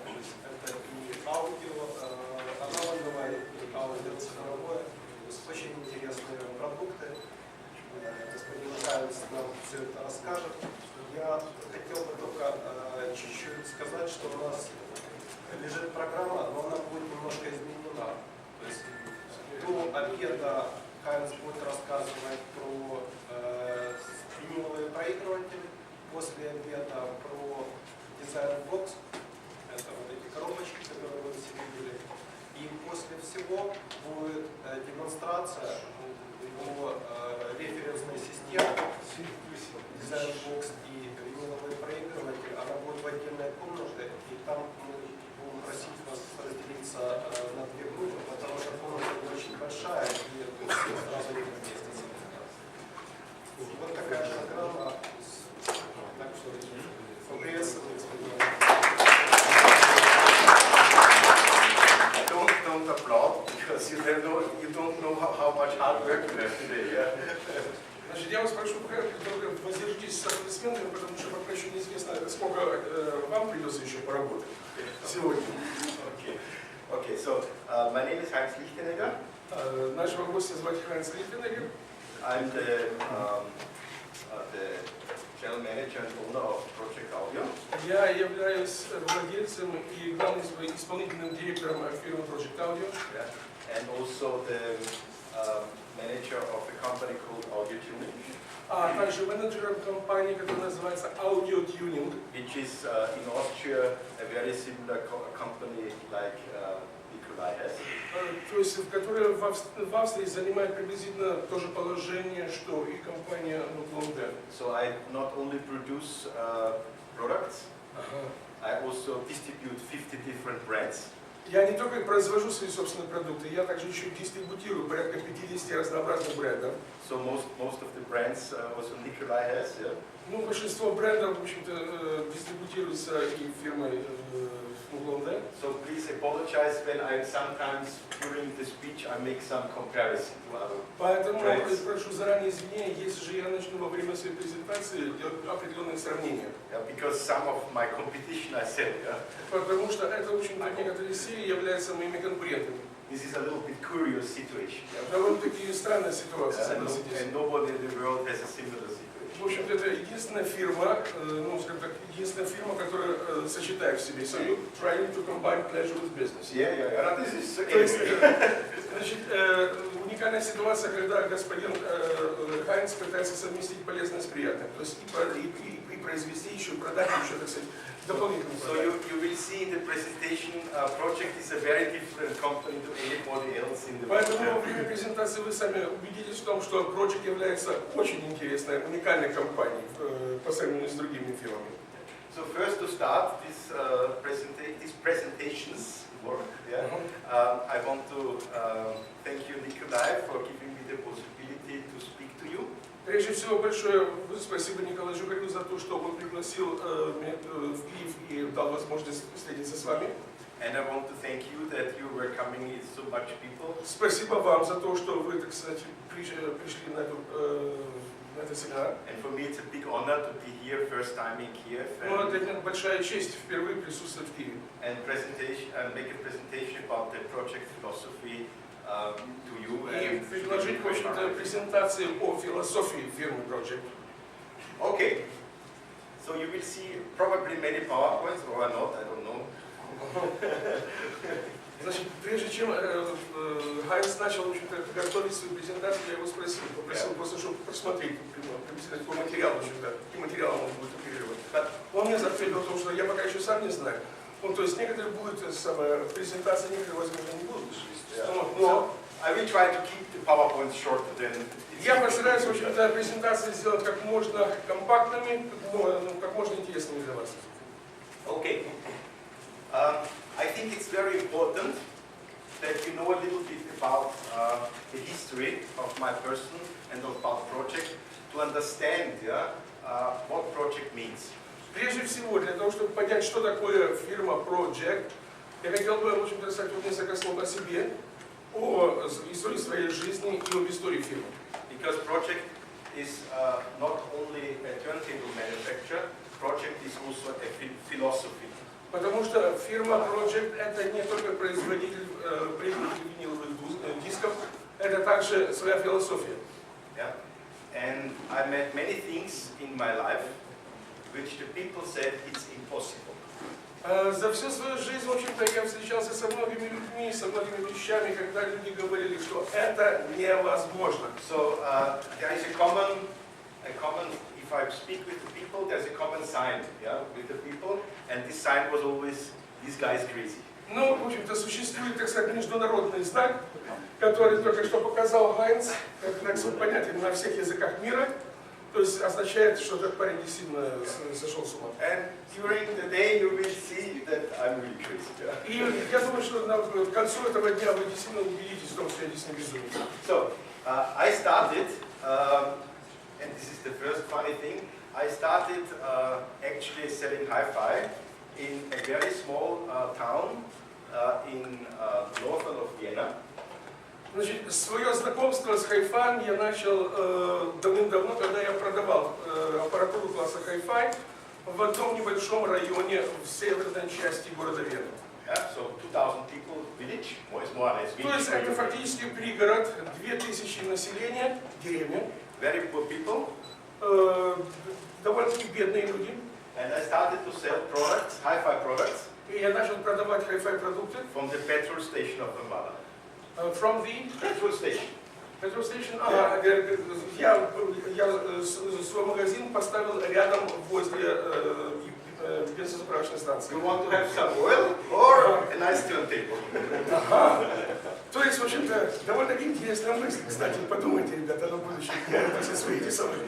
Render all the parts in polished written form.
То есть это и аудио аналоговое, и аудио цифровое. То есть очень интересные продукты. Господин Хайнс нам все это расскажет. Я хотел бы только чуть-чуть сказать, что у нас лежит программа, но она будет немножко изменена. То есть до обеда Хайнс будет рассказывать про виниловые проигрыватели, после обеда про дизайн-бокс, это вот эти коробочки, которые вы все видели. И после всего будет демонстрация его референсной системы, дизайн-бокс и виниловые проигрыватели. Она будет в отдельной комнате, и там мы будем просить вас разделиться на две группы, потому что комната очень большая, и все сразу не вместе. Вот такая программа. Так что поприветствую, господин. Don't applaud because you don't know how much hard work we have today. Yeah? Значит, я вас прошу, только воздержитесь с аплодисментами, потому что пока еще неизвестно, сколько вам придется еще поработать сегодня. Okay, so my name is Heinz Lichtenegger. Нашего гостя звать Хайнц Лихтенеггер. I'm the general manager and owner of Project Audio. Я являюсь владельцем и главным исполнительным директором фирмы Project Audio. Yeah. And also the manager of a company called Audio Tuning. А также менеджером компании, которая называется Audio Tuning. Which is in Austria a very similar company like Nikolai has. То есть, в которой в Австрии занимает приблизительно то же положение, что и компания Nuclonde. So I not only produce products, I also distribute 50 different brands. Я не только произвожу свои собственные продукты, я также еще дистрибутирую порядка 50 разнообразных брендов. So most of the brands also Nikolai has, yeah. Ну, большинство брендов, в общем-то, дистрибутируется и фирмой Nuclonde. So please apologize when I sometimes during the speech I make some comparison to other Поэтому brands. прошу заранее извинения, если же я начну во время своей презентации делать определенные сравнения. Yeah, because some of my competition I said, yeah. Потому что это, в общем-то, некоторые серии являются моими конкурентами. This is a little bit curious situation. Yeah. Довольно-таки странная ситуация, And согласитесь. nobody in the world has a similar situation. В общем-то, это единственная фирма, ну, скажем так, единственная фирма, которая сочетает в себе. So you trying to combine pleasure with business. Yeah. This is То есть, значит, уникальная ситуация, когда господин Хайнц пытается совместить полезное с приятным. То есть и произвести еще, продать еще, так сказать, дополнительную So you will see in the presentation, Project is a very different company to anybody else in the world. Поэтому во время презентации вы сами убедитесь в том, что Project является очень интересной, уникальной компанией по сравнению с другими фирмами. So first to start these presentations work. Yeah. I want to thank you, Nikolai, for giving me the possibility to speak to you. Прежде всего, большое спасибо Николаю Жугарю за то, что он пригласил меня в Киев и дал возможность встретиться с вами. And I want to thank you that you were coming with so much people. Спасибо вам за то, что вы, так сказать, пришли на этот семинар. And for me it's a big honor to be here first time in Kiev. Ну, для меня большая честь впервые присутствовать в Киеве. And make a presentation about the project philosophy to you. И предложить, в общем-то, презентации о философии фирмы Project. Okay. So you will see probably many PowerPoints or not, I don't know. Значит, прежде чем Хайнц начал, в общем-то, готовить свою презентацию, я его попросил просто, чтобы просмотреть приблизительно какой материал, в общем-то, каким материалом он будет оперировать. Он мне ответил, потому что я пока еще сам не знаю. Ну, то есть некоторые будут презентации, некоторые, возможно, не будут. Но I will try to keep the PowerPoint shorter than. Я постараюсь, в общем-то, презентации сделать как можно компактными, как можно интересными для вас. Okay. I think it's very important that you know a little bit about the history of my person and about project to understand what project means. Прежде всего, для того, чтобы понять, что такое фирма Project, я хотел бы, в общем-то, сказать несколько слов о себе, о истории своей жизни и об истории фирмы. Because Project is not only a turntable manufacturer, Project is also a philosophy. Потому что фирма Project это не только производитель виниловых дисков, это также своя философия. Yeah? And I met many things in my life which the people said it's impossible. За всю свою жизнь, в общем-то, я встречался со многими людьми, со многими вещами, когда люди говорили, что это невозможно. So there is a common, if I speak with the people, there's a common sign, yeah, with the people, and this sign was always, this guy is crazy. Ну, в общем-то, существует, так сказать, международный знак, который только что показал Хайнц, как понятен на всех языках мира, то есть означает, что этот парень действительно сошел с ума. And during the day you will see that I'm really crazy. Yeah? И я думаю, что к концу этого дня вы действительно убедитесь в том, что я действительно безумец. So, I started, and this is the first funny thing, I started actually selling hi-fi in a very small town in northern of Vienna. Значит, свое знакомство с Hi-Fi я начал давным-давно, когда я продавал аппаратуру класса Hi-Fi в одном небольшом районе в северной части города Вены. Yeah, so 2,000 people village, more or less То есть это фактически пригород, 2000 населения, деревня. Very poor people. Довольно-таки бедные люди. And I started to sell products, hi-fi products. И я начал продавать Hi-Fi продукты. From the petrol station of my mother. From the petrol station. Petrol station. Ага, я свой магазин поставил рядом возле бензозаправочной станции. You want to have some oil or a nice turntable? Ага. То есть, в общем-то, довольно-таки интересная мысль, кстати, подумайте, ребята, на будущее, я это все свои эти самые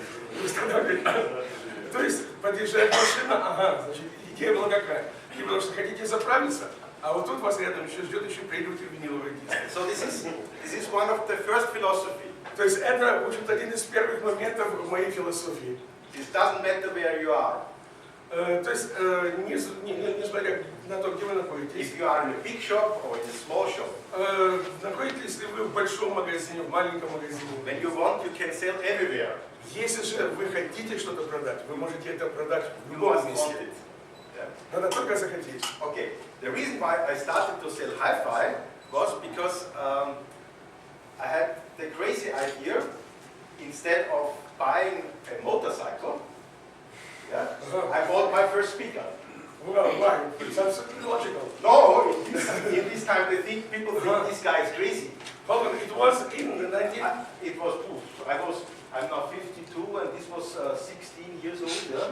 устанавливаю. То есть, подъезжает машина, ага, значит, идея была какая? И потому что хотите заправиться, а вот тут вас рядом еще ждет еще проигрыватель виниловых дисков. So this is one of the first philosophy. То есть это, в общем-то, один из первых моментов в моей философии. It doesn't matter where you are. То есть, несмотря на то, где вы находитесь. If you are in a big shop or in a small shop. Находитесь ли вы в большом магазине, в маленьком магазине. When you want, you can sell everywhere. Если же вы хотите что-то продать, вы можете это продать в любом месте. Надо только захотеть. Okay. The reason why I started to sell hi-fi was because I had the crazy idea, instead of buying a motorcycle, yeah, I bought my first speaker. Well, why? It's absolutely logical. No, in this time people think this guy is crazy. Hold on, it was in the 19... I'm now 52 and this was 16 years old, yeah?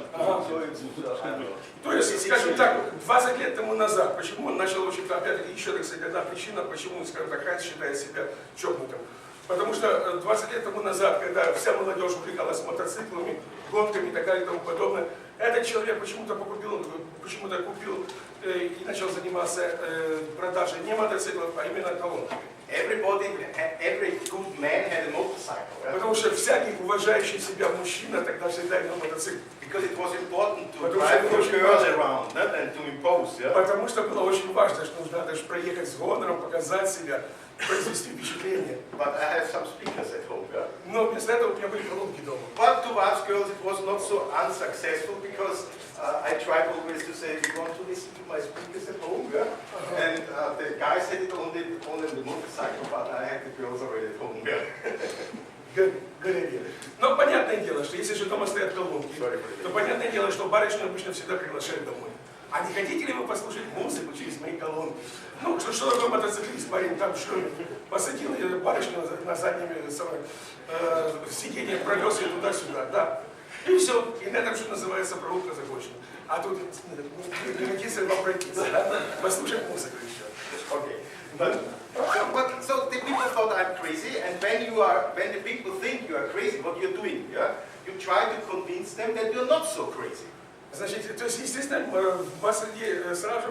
So it's, I don't know. То есть, скажем так, 20 лет тому назад, почему он начал, в общем-то, опять-таки, еще раз, одна причина, почему, скажем так, Хайнц считает себя чокнутым. Потому что 20 лет тому назад, когда вся молодежь увлекалась мотоциклами, гонками и так далее и тому подобное, этот человек почему-то купил и начал заниматься продажей не мотоциклов, а именно колонками. Every good man had a motorcycle. Right? Потому что всякий уважающий себя мужчина тогда всегда имел мотоцикл. Because it was important to drive the girls around, not and to impose. Yeah? Потому что было очень важно, что нужно даже проехать с гонором, показать себя, произвести впечатление. But I have some speakers at home. Yeah? Но вместо этого у меня были колонки дома. But to us girls it was not so unsuccessful because I tried always to say, you want to listen to my speakers at home? Yeah? And the guys had it only on the motorcycle, but I had the girls already at home. Yeah? Good idea. Но понятное дело, что если же дома стоят колонки, то понятное дело, что барышню обычно всегда приглашают домой. А не хотите ли вы послушать музыку через мои колонки? Ну, что такое мотоциклист, парень там что посадил барышню на заднем сиденье, провез ее туда-сюда, да. И все, и на этом, что называется, прогулка закончена. А тут не надеюсь вам пройтись, да? Послушать музыку еще. Okay. So the people thought I'm crazy, and when the people think you are crazy, what you're doing, yeah, you try to convince them that you're not so crazy. Значит, то есть, естественно, вас сразу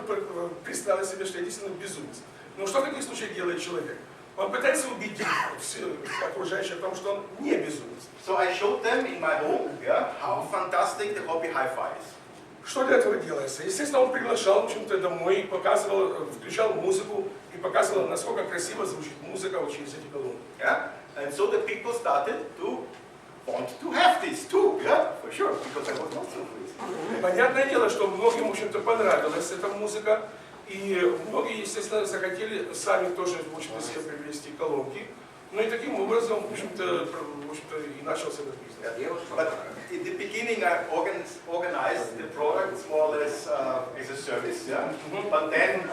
представило себе, что я действительно безумец. Но что в таких случаях делает человек? Он пытается убедить все окружающих о том, что он не безумец. So I showed them in my home, yeah, how fantastic the hobby hi-fi is. Что для этого делается? Естественно, он приглашал, в общем-то, домой, показывал, включал музыку и показывал, насколько красиво звучит музыка через эти колонки. Yeah? And so the people started to want to have this too, yeah, for sure, because I was also with. Понятное дело, что многим, в общем-то, понравилась эта музыка, и многие, естественно, захотели сами тоже, в общем-то, себе приобрести колонки. Ну и таким образом, в общем-то, и начался этот бизнес. But in the beginning, I organized the products more or less as a service, yeah. But then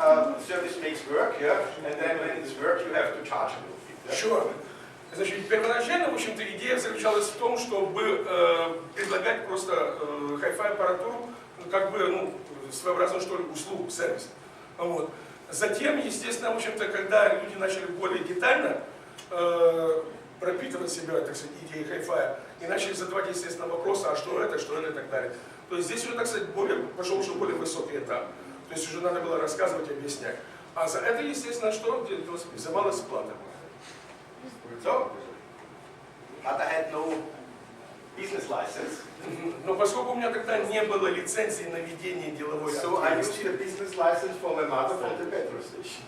service makes work, yeah. And then when it's work, you have to charge a little bit. Yeah? Sure. Значит, первоначально, в общем-то, идея заключалась в том, чтобы предлагать просто hi-fi аппаратуру, как бы, ну, своеобразную, что ли, услугу, сервис. Вот. Затем, естественно, в общем-то, когда люди начали более детально пропитывать себя, так сказать, идеей hi-fi, и начали задавать, естественно, вопросы, а что это и так далее. То есть здесь уже, так сказать, пошел уже более высокий этап. То есть уже надо было рассказывать и объяснять. А за это, естественно, что взималась плата. So, but I had no business license. Но поскольку у меня тогда не было лицензии на ведение деловой So I used активности, the business license for my mother from the petrol station.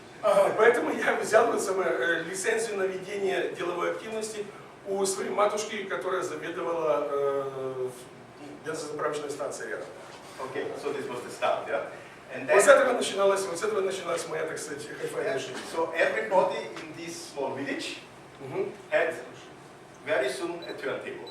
поэтому я взял лицензию на ведение деловой активности у своей матушки, которая заведовала бензозаправочной станцией рядом. Okay, so this was the start, yeah. And Вот с этого начиналась моя, так сказать, hi-fi жизнь. so everybody in this small village had very soon a turntable.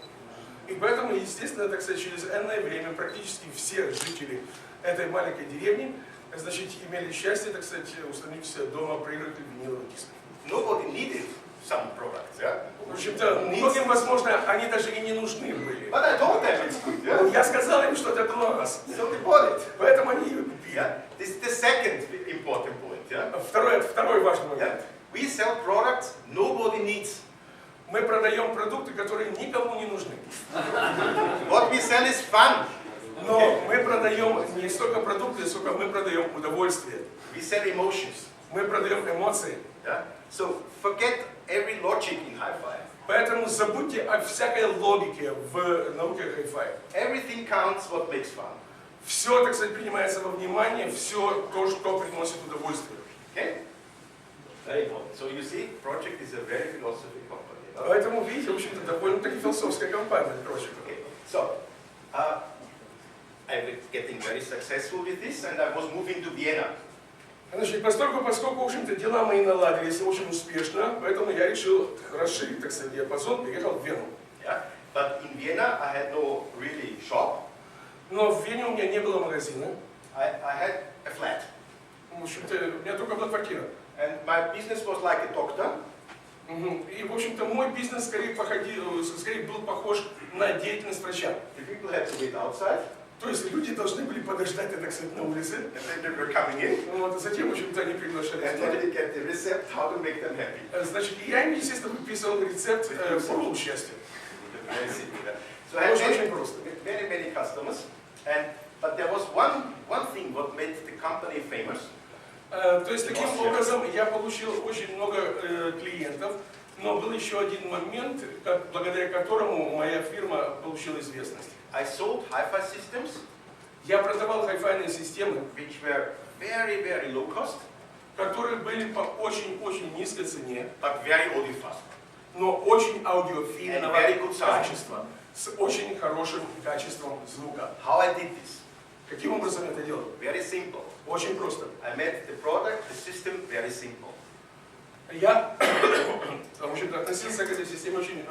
И поэтому, естественно, так сказать, через энное время практически все жители этой маленькой деревни, значит, имели счастье, так сказать, установить себе дома проигрыватель виниловых дисков. Nobody needed some products, yeah. В общем-то, многим, возможно, они даже и не нужны были. But I told them it's good, yeah. Я сказал им, что это глаз. So they bought it. Поэтому они ее купили. Yeah. This is the second important point, yeah. Второй важный момент. Yeah. We sell products nobody needs. Мы продаем продукты, которые никому не нужны. What we sell is fun. Но мы продаем не столько продукты, сколько мы продаем удовольствие. We sell emotions. Мы продаем эмоции. Yeah. So forget every logic in hi-fi. Поэтому забудьте о всякой логике в науке hi-fi. Everything counts what makes fun. Все, так сказать, принимается во внимание, все то, что приносит удовольствие. Okay? Very important. So you see, Project is a very philosophical company. No? Поэтому, видите, в общем-то, довольно-таки философская компания, Project. Okay. So, I was getting very successful with this, and I was moving to Vienna. Значит, поскольку, в общем-то, дела мои наладились очень успешно, поэтому я решил расширить, так сказать, диапазон, переехал в Вену. Yeah. But in Vienna, I had no really shop. Но в Вене у меня не было магазина. I had a flat. В общем-то, у меня только была квартира. And my business was like a doctor. И, в общем-то, мой бизнес скорее был похож на деятельность врача. The people had to wait outside. То есть люди должны были подождать, так сказать, на улице. And then they were coming in. Вот, затем, в общем-то, они приглашали. And then they get the recept how to make them happy. Значит, я им, естественно, выписывал рецепт формулу счастья. Very simple. So I had Очень просто. very many customers. But there was one thing what made the company famous. То есть, таким образом, я получил очень много клиентов, но был еще один момент, благодаря которому моя фирма получила известность. I sold hi-fi systems, Я продавал hi-fi системы, which were very, very low cost, которые были по очень-очень низкой цене, but very audio fast. но очень аудиофильного And very good sound. качества, с очень хорошим качеством звука. How I did this? Каким образом я это делал? Very simple. Очень просто. I made the product, the system very simple. Я, в общем-то, относился к этой системе очень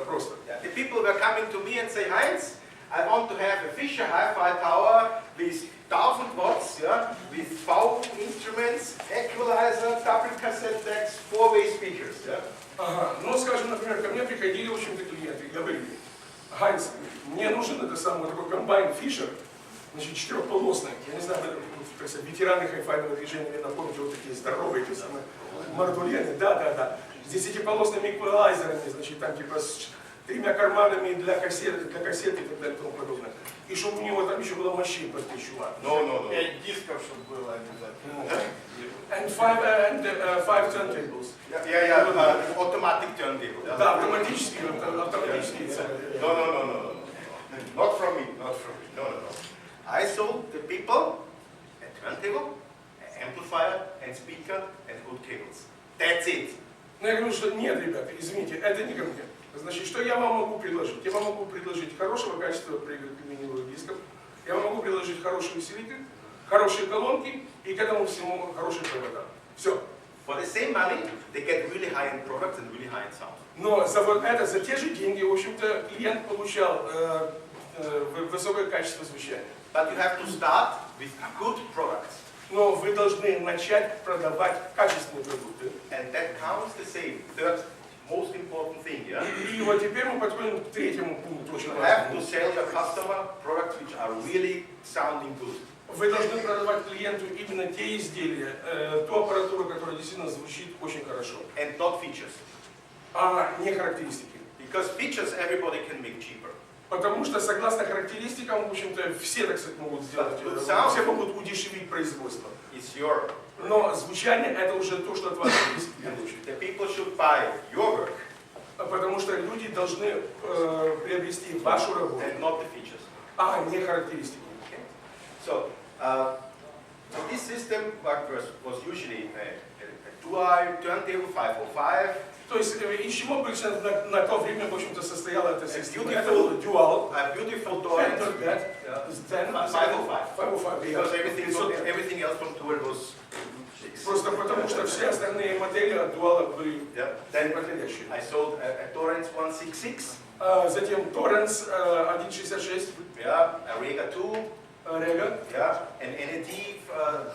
просто. Yeah. The people were coming to me and say, Heinz, I want to have a Fisher hi-fi tower with 1000 watts, yeah, with V instruments, equalizer, double cassette decks, 4-way speakers. Yeah. Ага. Ну, скажем, например, ко мне приходили, в общем-то, клиенты и говорили: Хайнц, мне нужен это самый такой комбайн Fisher, значит, четырехполосный. Я не знаю, ветераны хай-файного движения, наверное, помните, вот такие здоровые, эти самые модулены. Да. С 10-полосными эквалайзерами, значит, там типа с 3 карманами для кассеты и так далее и тому подобное. И чтобы у него там еще было мощей под 1000 ватт. No. 5 дисков, чтобы было обязательно. And 5 turntables. Yeah, automatic turntable. Yeah. Да, автоматические. No. Not from me. No. I sold the people a turntable, an amplifier, and speaker, and good cables. That's it. Но я говорю, что нет, ребята, извините, это не ко мне. Значит, что я вам могу предложить? Я вам могу предложить хорошего качества проигрывателей виниловых дисков, я вам могу предложить хороший усилитель, хорошие колонки и к этому всему хорошие провода. Все. For the same money, they get really high-end products and really high-end sound. Но за вот это, за те же деньги, в общем-то, клиент получал высокое качество звучания. But you have to start with good products. Но вы должны начать продавать качественные продукты. And that counts the same, third most important thing, yeah? И вот теперь мы подходим к третьему пункту, очень You have to важному. sell your customer products which are really sounding good. Вы должны продавать клиенту именно те изделия, ту аппаратуру, которая действительно звучит очень хорошо, And not features. а не характеристики. Because features everybody can make cheaper. Потому что, согласно характеристикам, в общем-то, все, так сказать, могут сделать, все могут удешевить производство. It's your... Но звучание это уже то, что от вас зависит. The people should buy your work Потому что люди должны приобрести вашу работу, and not the features. а не характеристики. So this system was usually a dual turntable 505. То есть из чего обычно на то время, в общем-то, состояла эта система? Это Beautiful. был dual, A beautiful Torrent Fender 5, Zen 505. 505, Because yeah. everything else from Dual was... Просто потому что все остальные модели от дуала были Yeah. Then подходящие. I sold a Torrent 166, Затем Torrens 1.66, yeah, a Rega 2, Rega, yeah, an NAD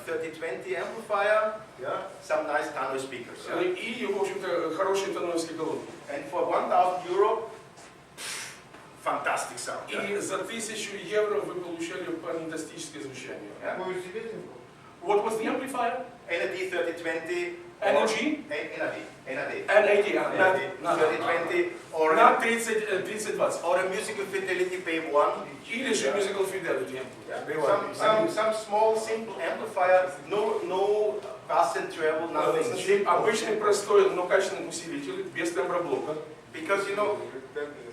3020 amplifier, yeah, some nice Tannoy speakers. Yeah. и, в общем-то, хорошие тоновские колонки. And for 1,000 euro, fantastic sound. Yeah. И за 1000 евро вы получали фантастическое звучание. Yeah. What was the amplifier? NAD 3020. NAD? NAD. NAD, NAD 3020 or на 30-20. or a musical fidelity BM1. Или же Musical Fidelity. Some small simple amplifier, no bass and treble, nothing. Значит, обычный простой, но качественный усилитель, без темброблока. Because you know,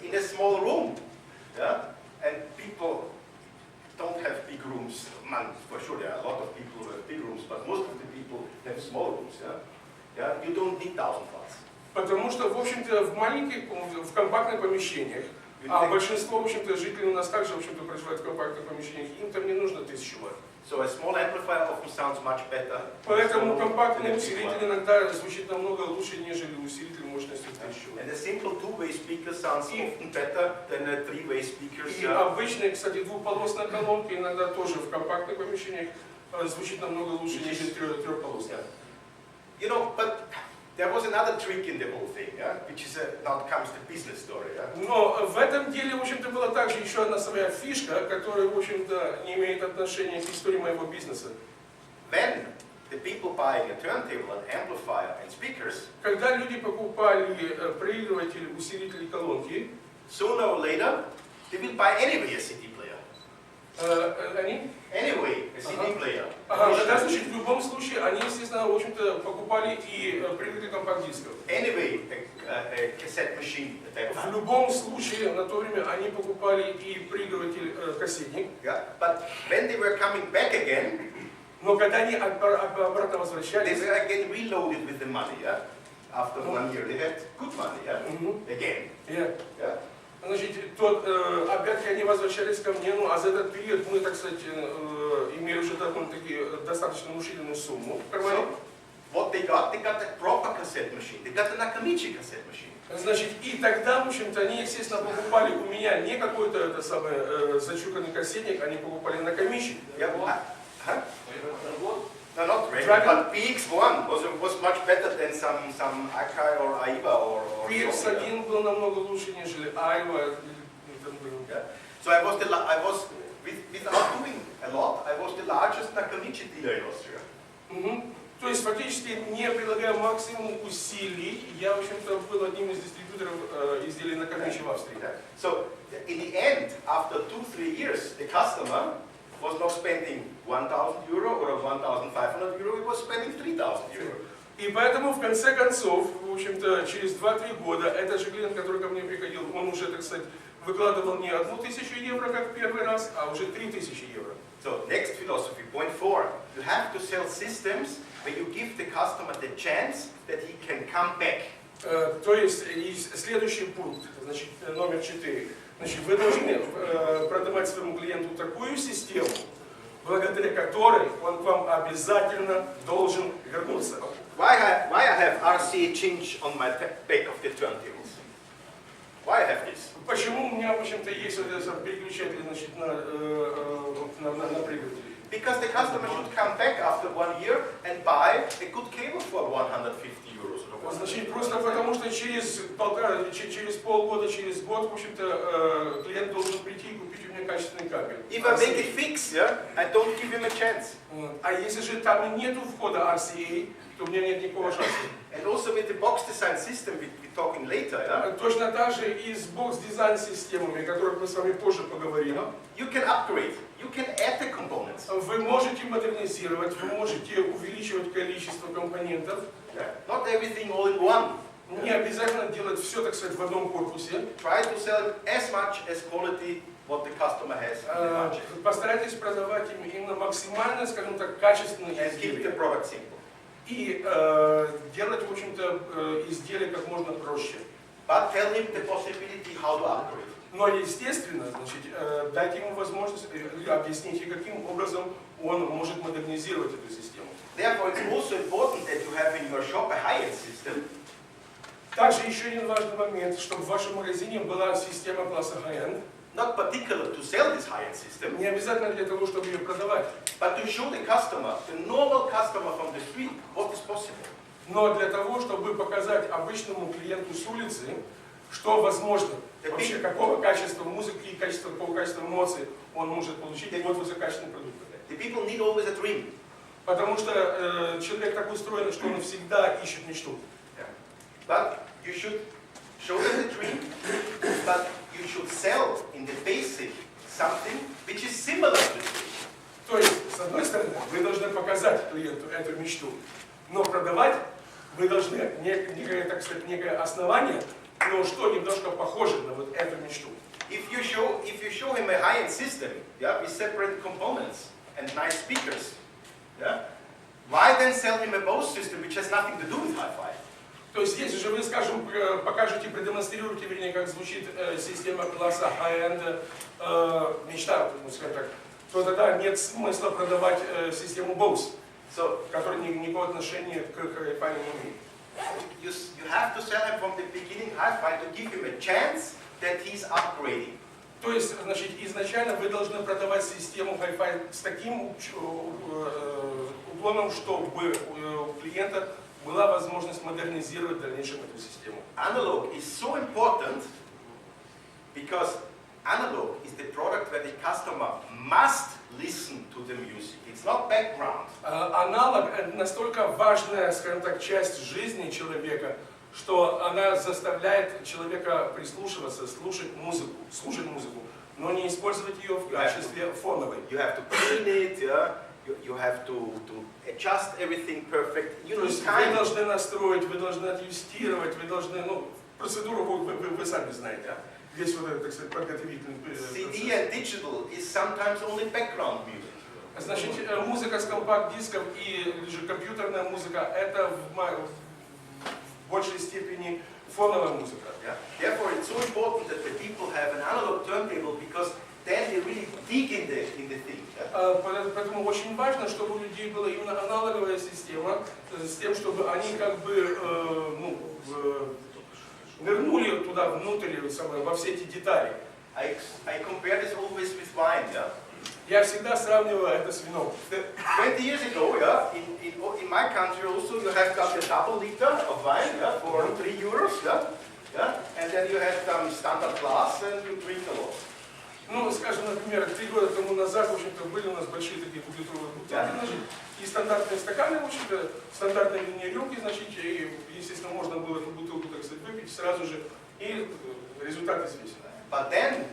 in a small room, yeah, and people don't have big rooms. Man, for sure there are a lot of people who have big rooms, but most of the people have small rooms. Yeah, yeah, you don't need 1000 watts. Потому что, в общем-то, в маленьких, в компактных помещениях, а большинство, в общем-то, жителей у нас также, в общем-то, проживают в компактных помещениях, им там не нужно 1000 ватт. So a small amplifier often sounds much better. Поэтому than компактный a big усилитель one. иногда звучит намного лучше, нежели усилитель мощностью 1000 ватт. And a simple two-way speaker sounds often better than a three-way speaker. И обычная, кстати, двухполосная колонка иногда тоже в компактных помещениях звучит намного лучше, нежели трехполосная. You know, but there was another trick in the whole thing, yeah? Which is now comes the business story. Yeah? Но в этом деле, в общем-то, была также еще одна своя фишка, которая, в общем-то, не имеет отношения к истории моего бизнеса. When the people buying a turntable, an amplifier and speakers, Когда люди покупали проигрыватели, усилители, колонки, sooner or later, they will buy anyway a CD player. они... Anyway, a CD player. Тогда, значит, в любом случае, они, естественно, в общем-то, покупали и проигрыватели компакт-дисков. Anyway, a cassette machine at that В time. любом случае, на то время они покупали и проигрыватель кассетник. Yeah? But when they were coming back again, Но когда они обратно they возвращались, were again reloaded with the money. Yeah? After 1 year, they had good money. Yeah? Again. Yeah? значит, опять-таки они возвращались ко мне, ну а за этот период мы, так сказать, имели уже довольно-таки достаточно внушительную сумму в кармане. So, what they got a proper cassette machine. They got a Nakamichi cassette machine. Значит, и тогда, в общем-то, они, естественно, покупали у меня не какой-то это самый зачуканный кассетник, они покупали на комиссии. Yeah? Huh? No, not regular, but PX1 was much better than some Akai or Aiba or PX1 был намного лучше, нежели Айва. Yeah. So I was without doing a lot, I was the largest Nakamichi dealer in Austria. То есть, фактически, не прилагая максимум усилий, я, в общем-то, был одним из дистрибьюторов изделий на комиссии в Австрии. So in the end, after 2-3 years, the customer was not spending 1,000 euro or 1,500 euro, he was spending 3,000 euro. И поэтому, в конце концов, в общем-то, через 2-3 года, этот же клиент, который ко мне приходил, он уже, так сказать, выкладывал не 1000 евро, как в первый раз, а уже 3000 евро. So next philosophy, point 4, you have to sell systems where you give the customer the chance that he can come back. То есть следующий пункт, значит, номер 4. Значит, вы должны продавать своему клиенту такую систему, благодаря которой он к вам обязательно должен вернуться. Why I have RCA change on my back of the turntables? Why I have this? Почему у меня, в общем-то, есть вот этот переключатель, значит, на прыгатель? Because the customer should come back after 1 year and buy a good cable for 150 euros. Значит, просто потому что через полгода, через год, в общем-то, клиент должен прийти и купить у меня качественный кабель. If I make it fix, yeah, I don't give him a chance. А если же там нету входа RCA, то у меня нет никакого шанса. And also with the box design system, we're talking later, yeah? Точно так же и с бокс-дизайн системами, о которых мы с вами позже поговорим. You can upgrade, you can add the components. Вы можете модернизировать, вы можете увеличивать количество компонентов. Yeah. Not everything all in one. Не обязательно делать все, так сказать, в одном корпусе. Try to sell as much as quality what the customer has in the budget. Постарайтесь продавать им именно максимально, скажем так, качественные And keep the изделия. product simple. И делать, в общем-то, изделия как можно проще. But tell him the possibility how to upgrade. Но, естественно, значит, дать ему возможность, объясните, каким образом он может модернизировать эту систему. Therefore, it's also important that you have in your shop a high-end system. Также еще один важный момент, чтобы в вашем магазине была система класса high-end. Not particular to sell this high-end system, Не обязательно для того, чтобы ее продавать, but to show the customer, the normal customer from the street, what is possible. но для того, чтобы показать обычному клиенту с улицы, что возможно, вообще какого качества музыки и какого качества эмоций он может получить от высококачественных продуктов. The people need always a dream. Потому что человек так устроен, что он всегда ищет мечту. But you should show them the dream, but you should sell in the basic something which is similar to the dream. То есть, с одной стороны, вы должны показать клиенту эту мечту, но продавать вы должны некое, так сказать, некое основание, но что немножко похоже на вот эту мечту. If you show him a high-end system, yeah, with separate components and nice speakers, yeah, why then sell him a Bose system which has nothing to do with hi-fi? То есть, если же вы, скажем, покажете, продемонстрируете, вернее, как звучит система класса high-end, мечта, скажем так, то тогда нет смысла продавать систему Bose, которая никакого отношения к hi-fi не имеет. You have to sell him from the beginning hi-fi to give him a chance that he's upgrading. То есть, значит, изначально вы должны продавать систему hi-fi с таким уклоном, чтобы у клиента была возможность модернизировать в дальнейшем эту систему. Analog is so important because analog is the product where the customer must listen to the music. It's not background. Аналог – это настолько важная, скажем так, часть жизни человека, что она заставляет человека прислушиваться, слушать музыку, но не использовать ее в качестве фоновой. You have to clean it, yeah? You have to adjust everything perfect. You То know, есть time. вы должны настроить, вы должны отъюстировать, вы должны, процедуру вы сами знаете, весь вот этот, так сказать, подготовительный CD and digital is sometimes only background music. Значит, музыка с компакт-дисков и же компьютерная музыка – это в большей степени фоновая музыка. Yeah. Therefore, it's so important that the people have an analog turntable because then they really dig in the thing. Yeah? Поэтому очень важно, чтобы у людей была именно аналоговая система, с тем, чтобы они как бы нырнули туда внутрь, во все эти детали. I compare this always with wine. Yeah? Я всегда сравниваю это с вином. 20 years ago, yeah, in my country also you have got a double liter of wine, yeah, for 3 euros, yeah, yeah, and then you have some standard glass and you drink a lot. Ну, скажем, например, 3 года тому назад, в общем-то, были у нас большие такие двухлитровые бутылки, значит, и стандартные стаканы, в общем-то, стандартные рюмки, значит, и, естественно, можно было эту бутылку, так сказать, выпить сразу же, и результат известен. But then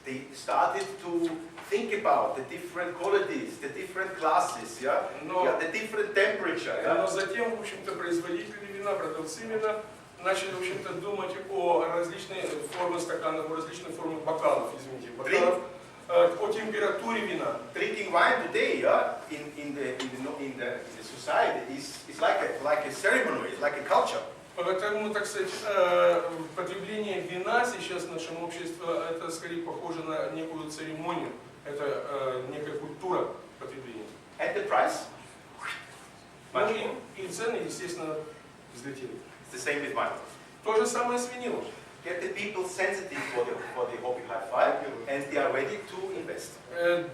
they started to think about the different qualities, the different classes, yeah, the different temperature. Yeah? Но затем, в общем-то, производители вина, продавцы вина начали, в общем-то, думать о различных формах стаканов, о различных формах бокалов, извините, бокалов, о температуре вина. Drinking wine today, yeah, in the society is like a ceremony, it's like a culture. Поэтому, так сказать, потребление вина сейчас в нашем обществе, это скорее похоже на некую церемонию, это некая культура потребления. And the price? Ну Much more. и цены, естественно, взлетели. It's the same with wine. То же самое с винилом. Get the people sensitive for the hobby hi-fi, and they are ready to invest.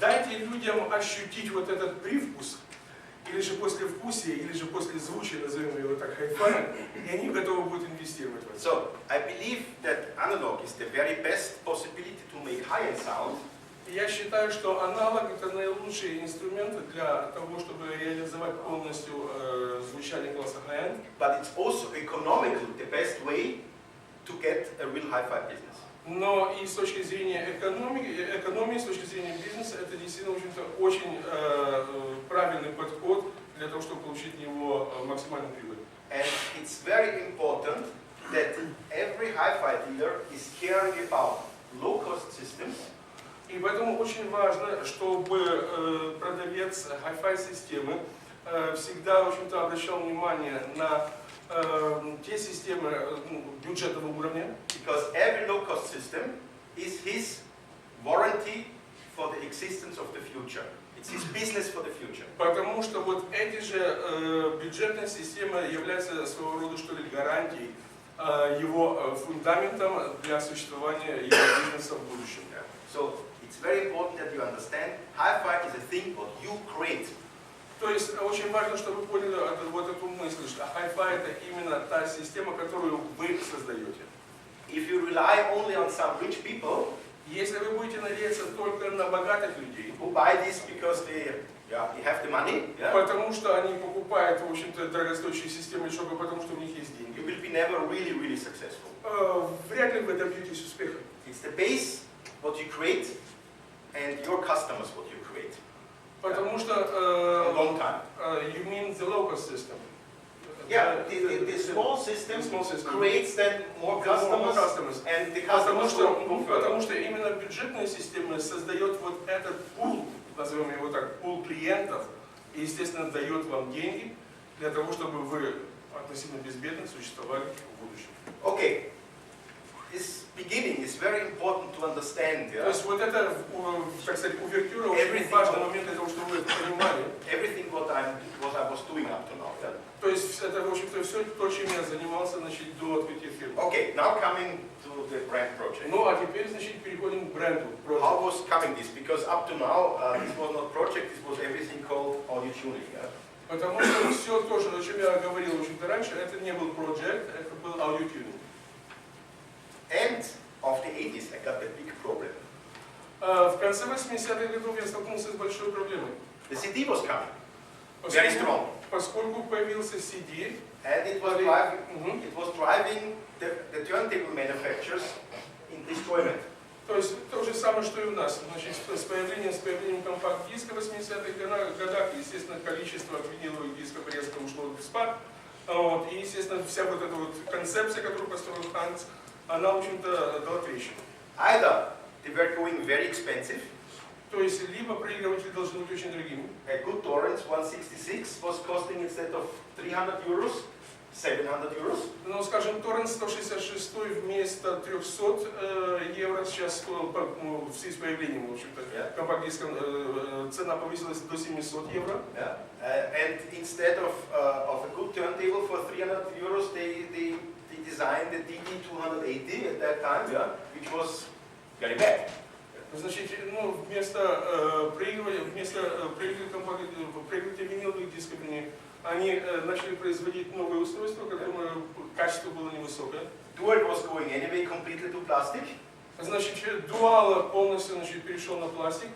Дайте людям ощутить вот этот привкус, или же послевкусие, или же послезвучие, назовем его так, хай-фай, и они готовы будут инвестировать в это. So, I believe that analog is the very best possibility to make high-end sound. Я считаю, что аналог это наилучший инструмент для того, чтобы реализовать полностью звучание класса high-end. But it's also economically the best way to get a real hi-fi business. Но и с точки зрения экономии, с точки зрения бизнеса, это действительно, в общем-то, очень правильный подход для того, чтобы получить от него максимальную прибыль. And it's very important that every hi-fi dealer is caring about low-cost systems. И поэтому очень важно, чтобы продавец hi-fi системы всегда, в общем-то, обращал внимание на те системы бюджетного уровня. Because every low-cost system is his warranty for the existence of the future. It's his business for the future. Потому что вот эти же бюджетные системы являются своего рода, что ли, гарантией, его фундаментом для существования его бизнеса в будущем. So it's very important that you understand hi-fi is a thing what you create. То есть очень важно, чтобы вы поняли вот эту мысль, что hi-fi это именно та система, которую вы создаете. If you rely only on some rich people, Если вы будете надеяться только на богатых людей, who buy this because they have the money, потому что они покупают, в общем-то, дорогостоящие системы лишь только потому, что у них есть деньги, you will be never really successful. вряд ли вы добьетесь успеха. It's the base what you create and your customers what you create. Потому что A long time. you mean the local system. Yeah, the small system small system creates then more customers, and the customers will потому что именно бюджетная система создает вот этот пул, назовем его так, пул клиентов, и, естественно, дает вам деньги для того, чтобы вы относительно безбедно существовали в будущем. Okay, this beginning is very important to understand. То есть вот это, так сказать, увертюра очень важный момент для того, чтобы вы это понимали. Everything what I was doing up to now. Yeah? То есть это, в общем-то, все то, чем я занимался, значит, до открытия фирмы. Okay, now coming to the brand project. Ну, а теперь, значит, переходим к бренду. How was coming this? Because up to now, this was not project, this was everything called audio tuning. Yeah? Потому что все то, о чем я говорил, в общем-то, раньше, это не был project, это был аудиотюнинг. End of the 80s, I got a big problem. В конце 80-х годов я столкнулся с большой проблемой. The CD was coming, very strong. Поскольку появился CD, And it was driving the turntable manufacturers in destroyment. то есть то же самое, что и у нас. Значит, с появлением компакт-диска в 80-х годах, естественно, количество виниловых дисков резко ушло в спад. Вот, и, естественно, вся вот эта вот концепция, которую построил Ханс, она, в общем-то, дала трещину. Either they were going very expensive. То есть, либо проигрыватели должны быть очень дорогими. A good Torrens 166 was costing instead of 300 euros, 700 euros. Ну, скажем, Torrens 166 вместо 300 евро сейчас стоил, в связи с появлением, в общем-то, компакт-диска, цена повысилась до 700 евро. Yeah. And instead of a good turntable for 300 euros, they designed the DD280 at that time, which was very bad. Значит, ну, вместо проигрывателя виниловых дисков, они начали производить новые устройства, которое качество было невысокое. Dual was going anyway completely to plastic. Значит, Dual полностью, значит, перешел на пластик,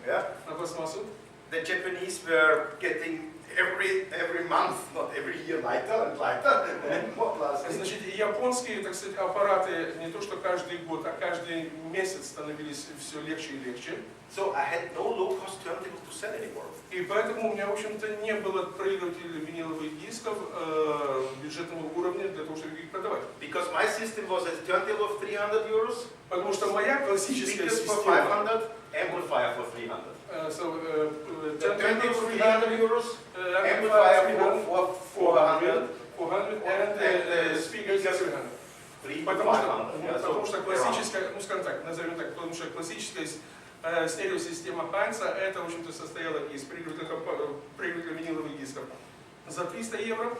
на пластмассу. The Japanese were getting every month, not every year, lighter and lighter and more plastic. Значит, японские, так сказать, аппараты не то что каждый год, а каждый месяц становились все легче и легче. So I had no low-cost turntable to sell anymore. И поэтому у меня, в общем-то, не было проигрывателей виниловых дисков бюджетного уровня для того, чтобы их продавать. Because my system was a turntable of 300 euros, Потому что моя классическая speakers for система, 500, amplifier for 300. The turntable turntable 300 euros, amplifier amplifier for 400, 400 and speakers 3 to Потому 500. Yeah, потому что around. классическая, ну скажем так, назовем так, потому что классическая стереосистема Хайнца, это, в общем-то, состояла из проигрывателя виниловых дисков за 300 евро,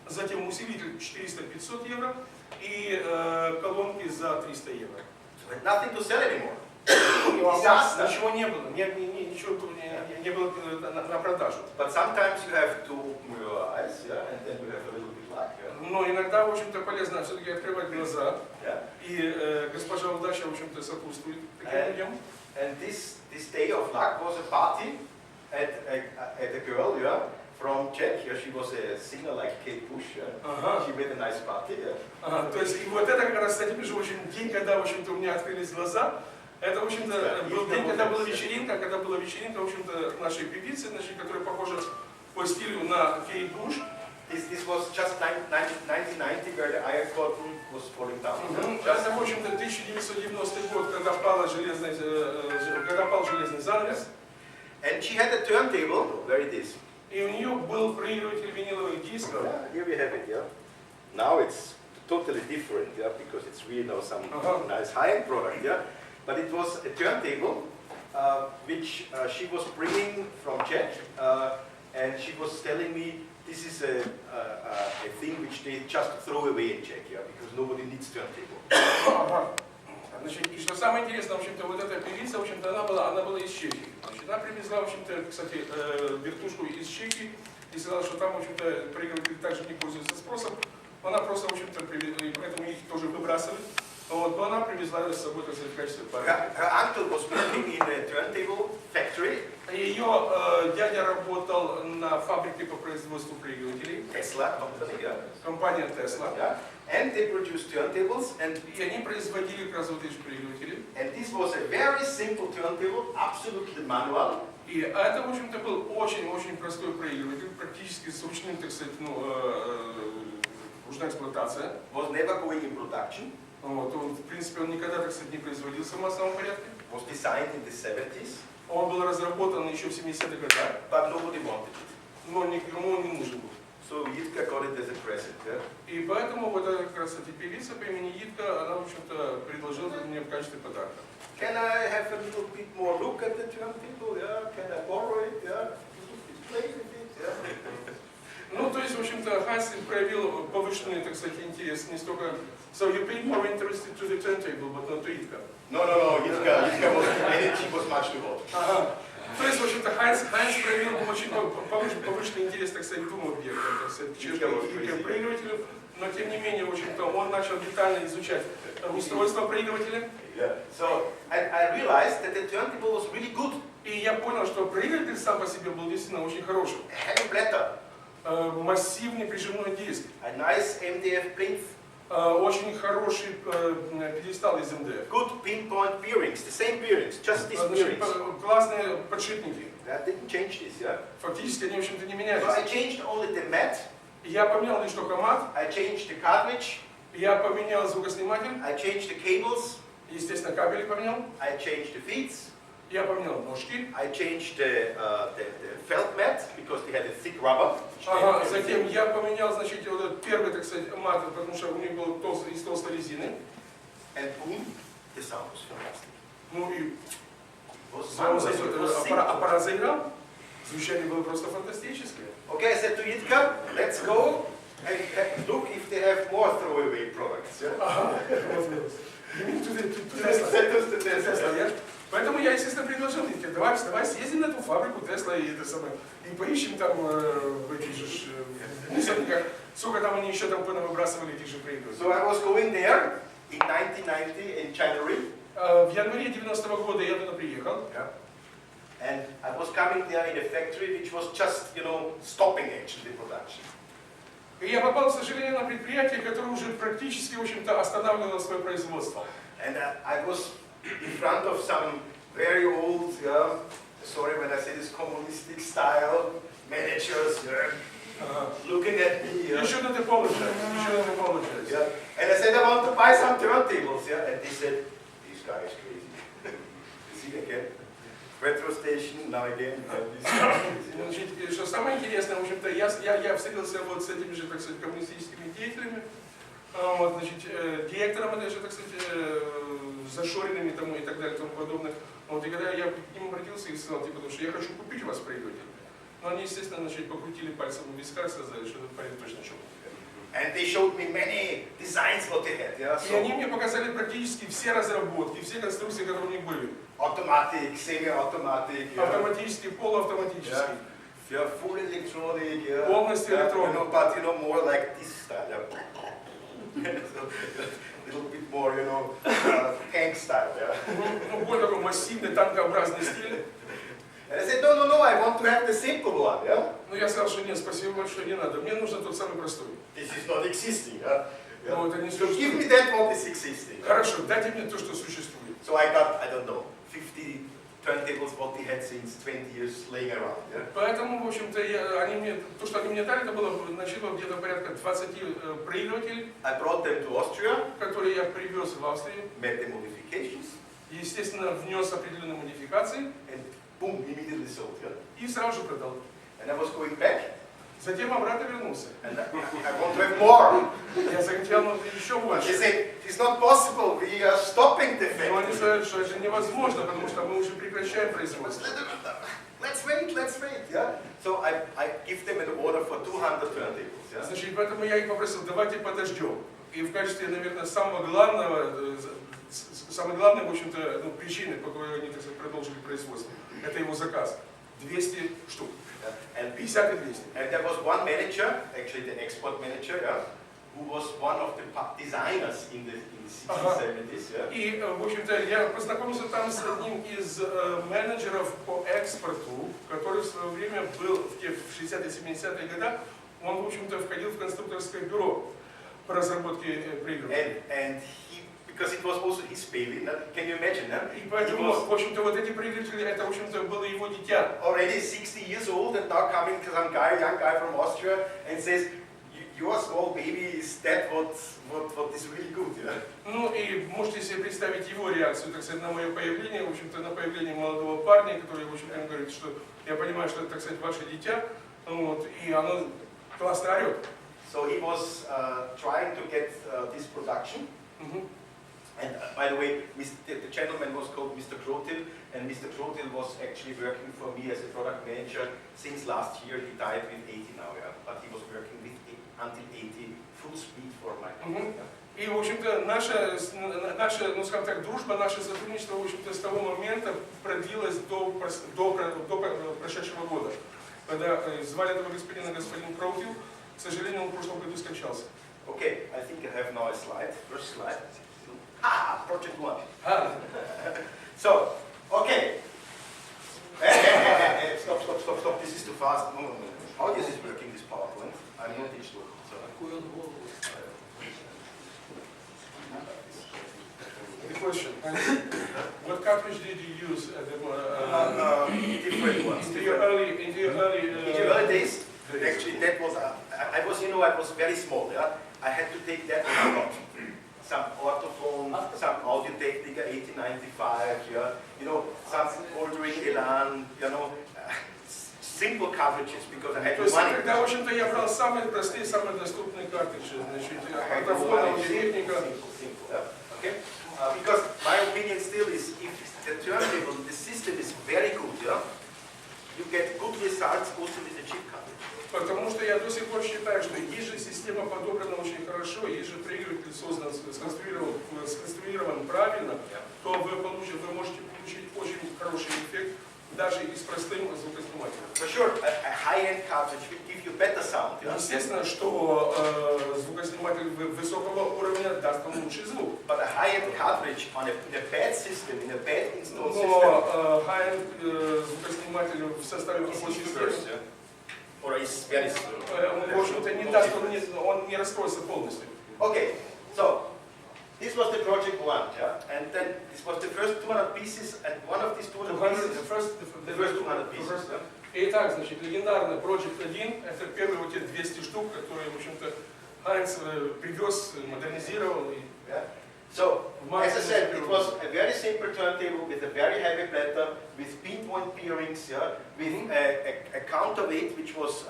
затем усилитель 400-500 евро и колонки за 300 евро. So had nothing to sell anymore. И у вас Disaster. ничего не было, ничего не было на продажу. But sometimes you have to open your eyes, yeah, and then you have a little bit luck. Yeah. Но иногда, в общем-то, полезно все-таки открывать глаза, Yeah. и госпожа удача, в общем-то, сопутствует таким людям. And this day of luck was a party at a girl, yeah, from Czechia. She was a singer like Kate Bush. Yeah. Ага. She made a nice party. Yeah. Ага, то есть, и вот это как раз, кстати, же очень день, когда, в общем-то, у меня открылись глаза. Это, в общем-то, был день, когда была вечеринка, в общем-то, нашей певицы, значит, которая похожа по стилю на Кейт Буш. This was just 1990, where the Iron Curtain was falling down. Это, в общем-то, 1990 год, когда пал железный занавес. And she had a turntable, where it is. И у нее был проигрыватель виниловых дисков. Yeah, here we have it, yeah. Now it's totally different, yeah, because it's really now some nice high-end product, yeah. But it was a turntable, which she was bringing from Czech, and she was telling me this is a thing which they just throw away in Czechia, because nobody needs turntable. Ага. Значит, и что самое интересное, в общем-то, вот эта певица, в общем-то, она была из Чехии. Значит, она привезла, в общем-то, кстати, вертушку из Чехии и сказала, что там, в общем-то, проигрыватели также не пользуются спросом. Она просто, в общем-то, и поэтому их тоже выбрасывают. Вот, но она привезла ее с собой, так сказать, в качестве памяти. Her uncle was working in a turntable factory. Ее дядя работал на фабрике по производству проигрывателей. Tesla company, yeah. Компания Tesla. Yeah. And they produced turntables, and И они производили как раз вот эти проигрыватели. And this was a very simple turntable, absolutely manual. И это, в общем-то, был очень-очень простой проигрыватель, практически с ручным, так сказать, ручная эксплуатация. Was never going in production. Вот, он, в принципе, он никогда, так сказать, не производился в массовом порядке. Was designed in the 70s. Он был разработан еще в 70-х годах, But nobody wanted it. но никому он не нужен был. So Jitka got it as a present. Yeah? И поэтому вот эта как раз эта певица по имени Jidka, она, в общем-то, предложила это мне в качестве подарка. Can I have a little bit more look at the turntable? Yeah? Can I borrow it? Yeah? Play with it? Yeah? Ну, то есть, в общем-то, Хайнц проявил повышенный, так сказать, интерес не столько... So you paid more interest to the turntable, but not to Jitka. No, Jitka was, energy was much too hot. Ага. То есть, в общем-то, Хайнц проявил очень повышенный интерес, так сказать, к двум объектам, так сказать, к проигрывателю, но тем не менее, в общем-то, он начал детально изучать устройство проигрывателя. Yeah. So I realized that the turntable was really good. И я понял, что проигрыватель сам по себе был действительно очень хорошим. A heavy platter. Массивный прижимной диск. A nice MDF plinth. Очень хороший пьедестал из МДФ. Good pinpoint bearings, the same bearings, just these bearings. Классные подшипники. I didn't change this, yeah. Фактически они, в общем-то, не So менялись. I changed only the mat. Я поменял лишь только мат, I changed the cartridge. я поменял звукосниматель, I changed the cables. естественно, кабели поменял, I changed the feet. я поменял ножки. I changed the felt mat because they had a thick rubber. Ага, затем я поменял, значит, вот этот первый, так сказать, мат, потому что у них был из толстой резины. And boom, the sound was fantastic. Ну и It was marvelous. It was simple. аппарат заиграл, звучание было просто фантастическое. Okay, I said to Jitka, let's go and look if they have more throwaway products. Yeah? Ага, вот. Tesla. Поэтому я, естественно, предложил Витке, давай съездим на эту фабрику Тесла и поищем там в этих же мусорниках, сколько там они еще там выбрасывали этих же проигрывателей. So I was going there in 1990 in January. В январе 90-го года я туда приехал. Yeah. And I was coming there in a factory which was just, stopping actually production. И я попал, к сожалению, на предприятие, которое уже практически, в общем-то, останавливало свое производство. And I was in front of some very old, sorry when I say this communistic style, managers, looking at me. You shouldn't apologize. You shouldn't apologize. Yeah. And I said, I want to buy some turntables. Yeah. And they said, this guy is crazy. You see again? Retro station, now again. Значит, что самое интересное, в общем-то, я встретился вот с этими же, так сказать, коммунистическими деятелями. Вот, значит, директором это же, так сказать, зашоренными тому и так далее и тому подобное. Вот, и когда я к ним обратился и сказал, типа, потому что я хочу купить у вас проигрыватель. Но они, естественно, значит, покрутили пальцем в висках, сказали, что это парень точно что-то. And they showed me many designs what they had. Yeah? И они мне показали практически все разработки, все конструкции, которые у них были. Automatic, semi-automatic. Yeah. Автоматический, полуавтоматический. Yeah, full electronic. Yeah. Полностью электронный. You know, but you know, more like this style. Yeah. So, a little bit more, you know, tank style. Yeah. Ну, более такой массивный, танкообразный стиль. And I said, no, I want to have the simple one. Yeah. Но я сказал, что нет, спасибо большое, не надо. Мне нужно тот самый простой. This is not existing. Yeah. Yeah. Но это не So give me существует. that what is existing. Хорошо, дайте мне то, что существует. So I got, I don't know, 50 turntables what they had since 20 years laying around. Yeah. Поэтому, в общем-то, то, что они мне дали, это было начало где-то порядка 20 проигрывателей, I brought them to Austria, которые я привез в Австрию. made the modifications, Естественно, внес определенные модификации and boom, immediately sold. Yeah. и сразу же продал. And I was going back, Затем обратно вернулся. and I want to have more. Я захотел еще But they больше. said, it's not possible, we are stopping the Но они factory. сказали, что это невозможно, потому что мы уже прекращаем производство. Let's wait, yeah. So I give them an order for 200 turntables. Yeah. Значит, поэтому я их попросил, давайте подождем. И в качестве, наверное, самой главной, в общем-то, причины, по которой они, так сказать, продолжили производство, это его заказ. 200 штук. And 50 и 200. And there was one manager, actually the export manager, yeah, who was one of the designers in the 60s, 70s. Yeah. И, в общем-то, я познакомился там с одним из менеджеров по экспорту, который в свое время был в 60-е, 70-е годы. Он, в общем-то, входил в конструкторское бюро по разработке проигрывателей. And he, because it was also his baby, can you imagine? Huh? И He поэтому, was в общем-то, вот эти проигрыватели, это, в общем-то, было его дитя. already 60 years old, and now coming some guy, young guy from Austria, and says, your small baby is that what is really good. Yeah? Ну и можете себе представить его реакцию, так сказать, на мое появление, в общем-то, на появление молодого парня, который, в общем-то, говорит, что я понимаю, что это, так сказать, ваше дитя, вот, и оно классно орет. So he was trying to get this production. And by the way, the gentleman was called Mr. Krotil, and Mr. Krotil was actually working for me as a product manager since last year. He died with 80 now, yeah, but he was working with until 80 full speed for my company. И, в общем-то, наша, ну, скажем так, дружба, наше сотрудничество, в общем-то, с того момента продлилось до прошедшего года, когда звали этого господина господин Краутил. К сожалению, он в прошлом году скончался. Okay, I think I have now a slide. First slide. Project 1. So, okay. Stop. This is too fast. No. How is it working, this PowerPoint? I'm not digital. The question, what cartridge did you use at the Different ones. in the early In the early days, actually, that was I was very small. Yeah, I had to take that a lot. Some Orthophone, some Audio Technica 1895. Yeah, you know, some Goldring Elan. You know, simple cartridges because I had То the есть, money. когда, в общем-то, я брал самые простые, самые доступные картриджи, значит, Orthophone, аудиотехника. Okay? Because my opinion still is, if the turntable, the system is very good, yeah, you get good results also with the chip cartridge. Потому что я до сих пор считаю, что есть же система подобрана очень хорошо, есть же проигрыватель создан, сконструирован правильно, то вы можете получить очень хороший эффект даже и с простым звукоснимателем. For sure, a high-end cartridge will give you better sound. Yeah? Естественно, что звукосниматель высокого уровня даст вам лучший звук. But a high-end cartridge on in a bad system, in a bad installed system, Но high-end звукосниматель в составе плохой системы, or is very slow. он, в общем-то, не даст, он не раскроется полностью. Okay, so this was the project 1, yeah? And then this was the first 200 pieces, and one of these 200 pieces, the first 200 pieces. Yeah? Итак, значит, легендарный Project 1, это первые вот эти 200 штук, которые, в общем-то, Хайнц привез, модернизировал. Yeah? So, as I said, it was a very simple turntable with a very heavy platter, with pinpoint bearings, yeah, with a counterweight which was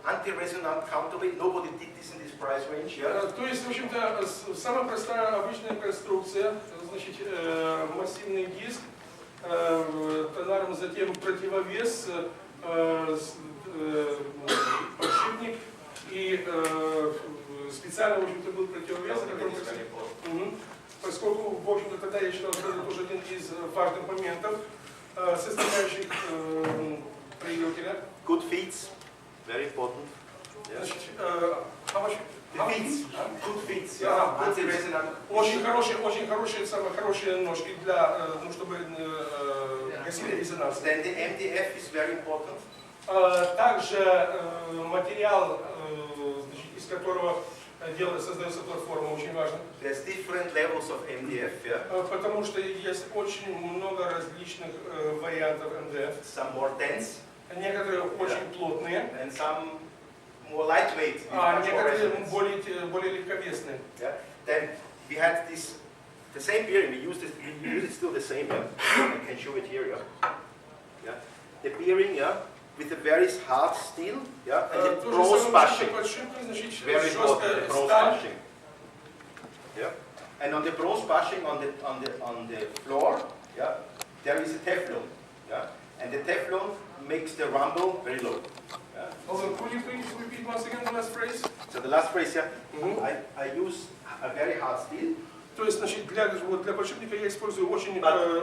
anti-resonant counterweight. Nobody did this in this price range. Yeah. То есть, в общем-то, самая простая обычная конструкция, значит, массивный диск, тонаром затем противовес, подшипник и специально, в общем-то, был противовес, поскольку, в общем-то, тогда я считал, что это тоже один из важных моментов, составляющих проигрывателя. Good feet, very important. Значит, Good feet, yeah. anti-resonant. Очень хорошие, самые хорошие ножки для, ну, чтобы гасили резонанс. Then the MDF is very important. Также материал, значит, из которого создается платформа, очень важно. There's different levels of MDF, yeah. Потому что есть очень много различных вариантов МДФ. Some more dense, Некоторые очень плотные, and some more lightweight. а with much more некоторые resonance. более легковесные. Yeah. Then we had this, the same bearing. We use it still the same. Yeah. I can show it here. Yeah. Yeah. The bearing, yeah, with a very hard steel, yeah, and the То же bronze самое bushing. подшипник, значит, Very important. The жесткая bronze сталь. bushing. Yeah. And on the bronze bushing on the floor, yeah, there is a Teflon. Yeah. And the Teflon makes the rumble very low. Yeah. Could you please repeat once again the last phrase? So the last phrase, yeah, I use a very hard steel То есть, значит, для подшипника я использую очень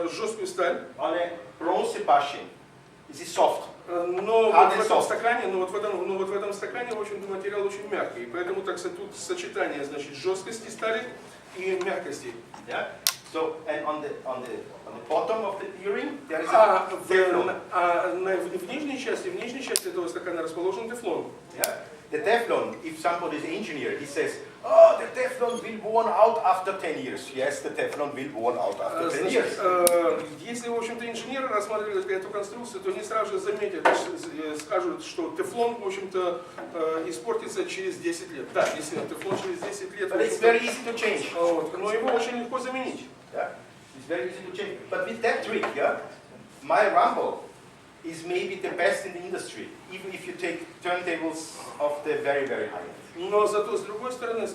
жесткую сталь, on a bronze bushing. This is soft. но Hard вот and в этом soft. стакане, в этом стакане, в общем-то, материал очень мягкий, поэтому так тут сочетание, значит, жесткости стали и мягкости. Yeah. So and on the bottom of the bearing there is a Teflon. В нижней части этого стакана расположен тефлон. Yeah. The Teflon, if somebody is an engineer, he says, oh, the Teflon will worn out after 10 years. Yes, the Teflon will worn out after 10 years. Если, в общем-то, инженеры рассматривают эту конструкцию, то они сразу же заметят, скажут, что тефлон, в общем-то, испортится через 10 лет. Да, действительно, тефлон через 10 лет. But it's very easy to change. Но его очень легко заменить. Yeah. It's very easy to change. But with that trick, yeah, my rumble is maybe the best in the industry, even if you take turntables of the very, very high end. Но зато, с другой стороны,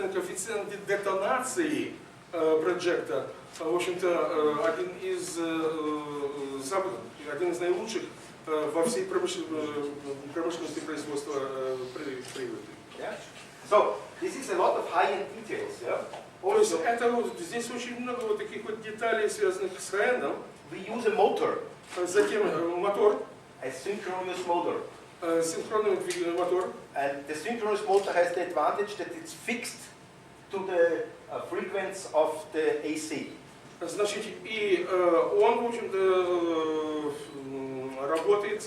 коэффициент детонации проекта, в общем-то, один из наилучших во всей промышленности производства привода. Yeah. So this is a lot of high-end details. Yeah. То есть Also, здесь очень много вот таких вот деталей, связанных с хай-эндом. we use a motor, Затем мотор, a synchronous motor. синхронный мотор. And the synchronous motor has the advantage that it's fixed to the frequency of the AC. Значит, и он, в общем-то, работает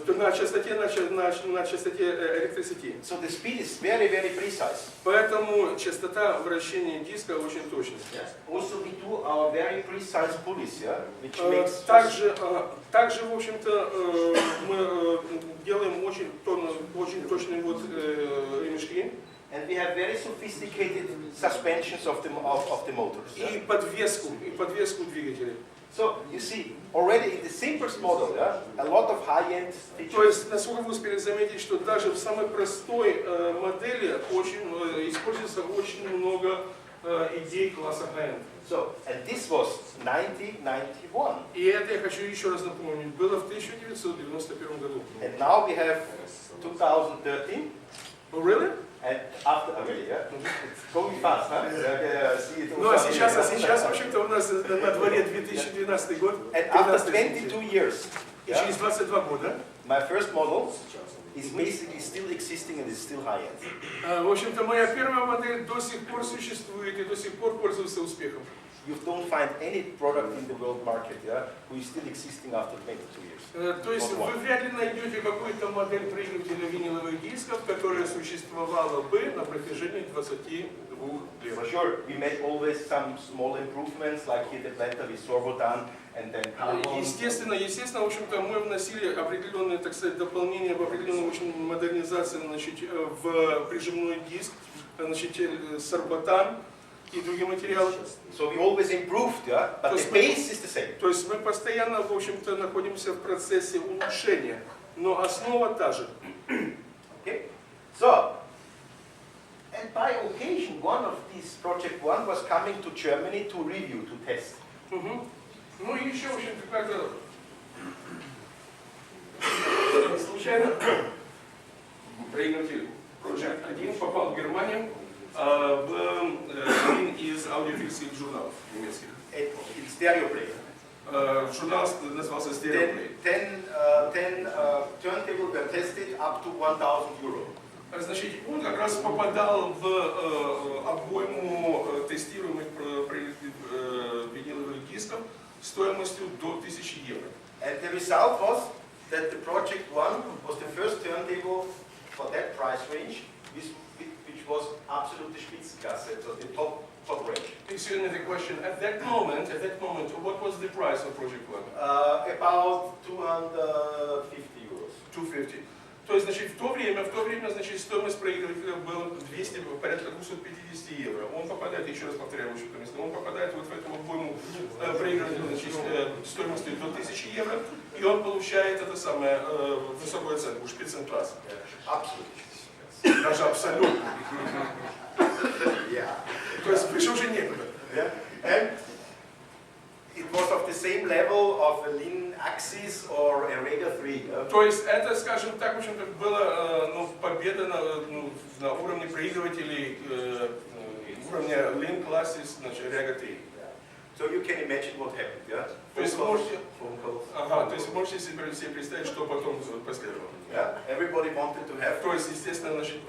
на частоте электросети. So the speed is very, very precise. Поэтому частота вращения диска очень точная. Also we do our very precise pulleys, yeah, which makes Также, в общем-то, мы делаем очень точные вот ремешки. and we have very sophisticated suspensions of the motors. Yeah? И подвеску двигателя. So you see, already in the simplest model, yeah, a lot of high-end То features. есть, насколько вы успели заметить, что даже в самой простой модели используется очень много идей класса high-end. So, and this was 1991. И это я хочу еще раз напомнить, было в 1991 году. And now we have 2013. Oh, really? And after, really, yeah, it's going fast, huh? See it Ну а сейчас, в общем-то, у нас на дворе 2012 год. And after 22 years, И через 22 года, my first model is basically still existing and is still high-end. в общем-то, моя первая модель до сих пор существует и до сих пор пользуется успехом. You don't find any product in the world market, yeah, who is still existing after 22 years. То есть вы вряд ли найдете какую-то модель проигрывателя виниловых дисков, которая существовала бы на протяжении 22 лет. For sure, we made always some small improvements, like here the platter with Sorbotan and then carbon. Естественно, в общем-то, мы вносили определенные, так сказать, дополнения, определенную очень модернизацию, значит, в прижимной диск. значит, сарбатан и другие материалы. So we always improved, yeah? But the base is the same. То есть мы постоянно, в общем-то, находимся в процессе улучшения, но основа та же. Okay? So, and by occasion, one of these project one was coming to Germany to review, to test. Мгм. Ну и еще, в общем-то, как-то случайно проигнорировали. Project 1 попал в Германию в один из аудиофильских журналов немецких. In stereo play. Журнал назывался «Стереоплей». 10 turntable were tested up to 1,000 euro. Значит, он как раз попадал в обойму тестируемых виниловых дисков стоимостью до 1000 евро. And the result was that the project one was the first turntable for that price range, which was absolutely Spitzenklasse, so the top range. Excuse me, the question, at that moment, what was the price of Project One? About 250 euros. 250. То есть, значит, в то время, значит, стоимость проигрывателя была порядка 250 евро. Он попадает, еще раз повторяю, он попадает вот в эту обойму проигрывателя, значит, стоимостью до 1000 евро, и он получает это самое высокую оценку, шпиценкласс. Absolutely. Даже абсолютно. Yeah. То есть выше уже некуда. Yeah. And it was of the same level of a Lin Axis or a Rega 3. Yeah? То есть это, скажем так, в общем-то, была победа на уровне проигрывателей, уровня Lin Classes, значит, Rega 3. So you can imagine what happened, yeah? То есть можете, Phone calls. ага, то есть можете себе представить, что потом последовало. Yeah. Everybody wanted to have То есть, естественно, значит,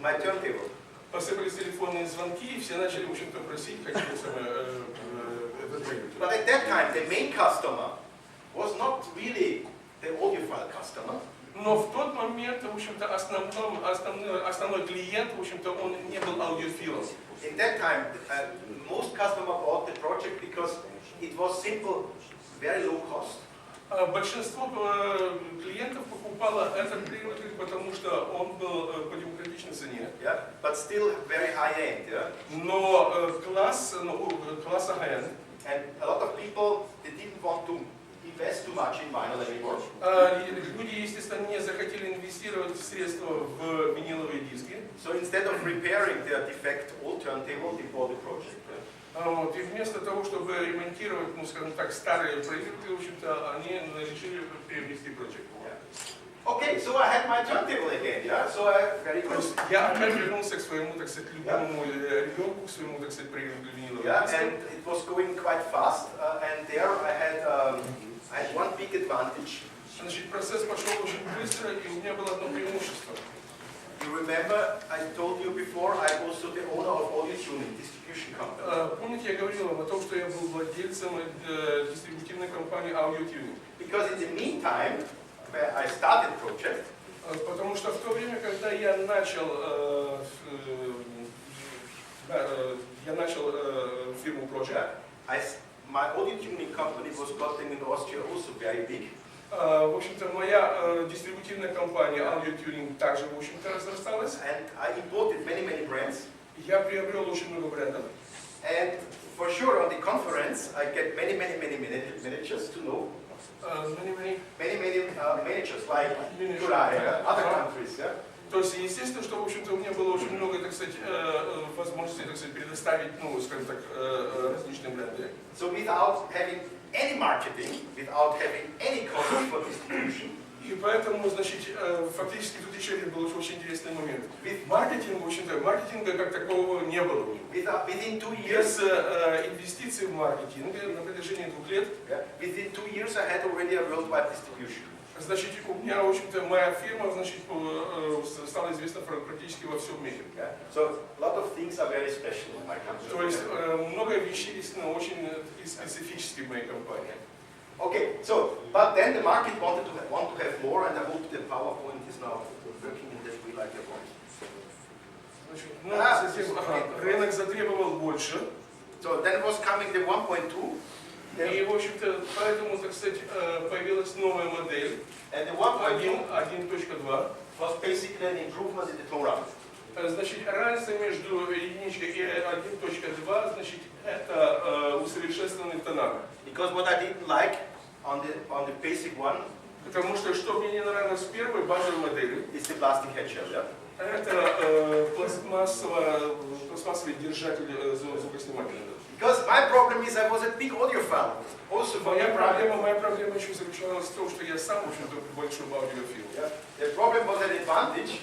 my turntable. посыпались телефонные звонки, и все начали, в общем-то, просить, какие этот проигрыватель. But at that time, the main customer was not really the audiophile customer. Но в тот момент, в общем-то, основной клиент, в общем-то, он не был аудиофилом. In that time, most customers bought the project because it was simple, very low cost. Большинство клиентов покупало этот проигрыватель, потому что он был по демократичной цене. Yeah, but still very high end. Yeah, Но класса high-end. and a lot of people they didn't want to invest too much in vinyl anymore. Люди, естественно, не захотели инвестировать средства в виниловые диски. So instead of repairing their defect old turntable, they bought the project. Вот, и вместо того, чтобы ремонтировать, ну, скажем так, старые проигрыватели, в общем-то, они решили приобрести Project. Okay, so I had my turntable again. Yeah, so I very То good. есть я опять вернулся к своему, так сказать, любимому ребенку, к своему, так сказать, проигрывателю виниловых Yeah, дисков. and it was going quite fast, and there I had one big advantage. Значит, процесс пошел очень быстро, и у меня было одно преимущество. You remember I told you before I'm also the owner of Audio Tuning distribution company. Помните, я говорил вам о том, что я был владельцем дистрибутивной компании Audio Tuning. Because in the meantime, where I started project, Потому что в то время, когда я начал фирму Project, my Audio Tuning company was gotten in Austria also very big. в общем-то, моя дистрибутивная компания Audio Tuning также, в общем-то, разрасталась. And I imported many brands. Я приобрел очень много брендов. And for sure on the conference I get many managers to know. Many managers like Korea, other countries. Yeah? То есть, естественно, что, в общем-то, у меня было очень много, так сказать, возможностей, так сказать, предоставить, ну, скажем так, различные бренды. So without having any marketing, without having any cost for distribution, И поэтому, значит, фактически тут еще один был очень интересный момент. Маркетинг, в общем-то, маркетинга как такового не было у него. within 2 Без years, инвестиций в маркетинг на протяжении 2 лет, within 2 years I had already a worldwide distribution. значит, у меня, в общем-то, моя фирма, значит, стала известна практически во всем мире. So a lot of things are very special in my company. То есть много вещей действительно очень специфические в моей компании. Okay, so but then the market want to have more, and I hope the PowerPoint is now working in that way like I want. Значит, ну, затем, рынок затребовал больше. So then was coming the 1.2. И, в общем-то, поэтому, так сказать, появилась новая модель And the 1.2 1.2. was basically an improvement in the tone round. Значит, разница между единичкой и 1.2, значит, это усовершенствованный тоннаж. Because what I didn't like on the basic one Потому что мне не нравилось в первой базовой модели, is the plastic head shell, yeah? это пластмассовый держатель звукоснимателя. Because my problem is I was a big audiophile, also for Моя private. проблема еще заключалась в том, что я сам, в общем-то, большой аудиофил. Yeah. The problem was an advantage.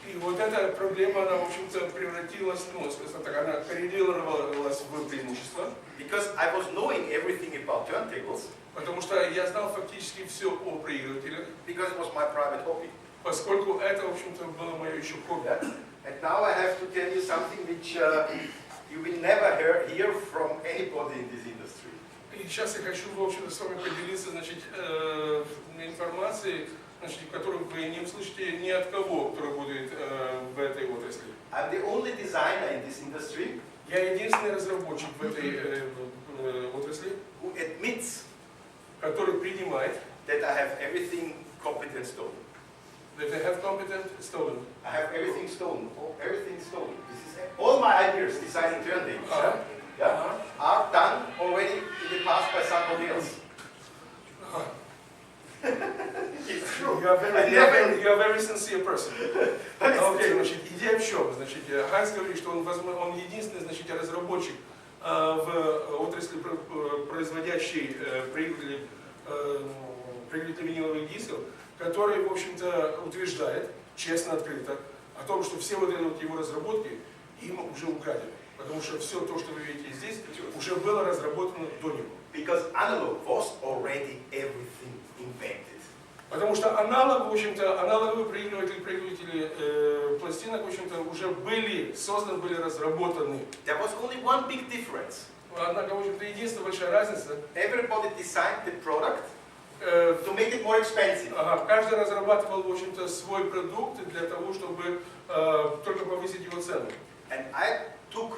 И вот эта проблема, она, в общем-то, превратилась, ну, скажем так, она коррелировалась в преимущество. Because I was knowing everything about turntables. Потому что я знал фактически все о проигрывателях. Because it was my private hobby. Поскольку это, в общем-то, было мое еще хобби. Yeah. And now I have to tell you something which you will never hear from anybody in this industry. И сейчас я хочу, в общем-то, с вами поделиться, значит, информацией, значит, которую вы не услышите ни от кого, кто работает в этой отрасли. I'm the only designer in this industry Я единственный разработчик в этой отрасли, who admits который принимает, that I have everything competent stolen. that they have competent stolen. I have everything stolen. Everything stolen. This is all my ideas designing turntables. Yeah, are done already in the past by somebody else. It's true. You are very sincere person. Okay, значит, идея в чем? Значит, Хайнс говорит, что он единственный, значит, разработчик в отрасли, производящий проигрыватели виниловых дисков, который, в общем-то, утверждает, честно, открыто, о том, что все вот эти вот его разработки им уже украдены. Потому что все то, что вы видите здесь, уже было разработано до него. Because analog was already everything invented. Потому что аналог, в общем-то, аналоговые проигрыватели пластинок, в общем-то, уже были созданы, были разработаны. There was only one big difference. Однако, в общем-то, единственная большая разница. Everybody designed the product to make it more expensive. Каждый разрабатывал, в общем-то, свой продукт для того, чтобы только повысить его цену. And I took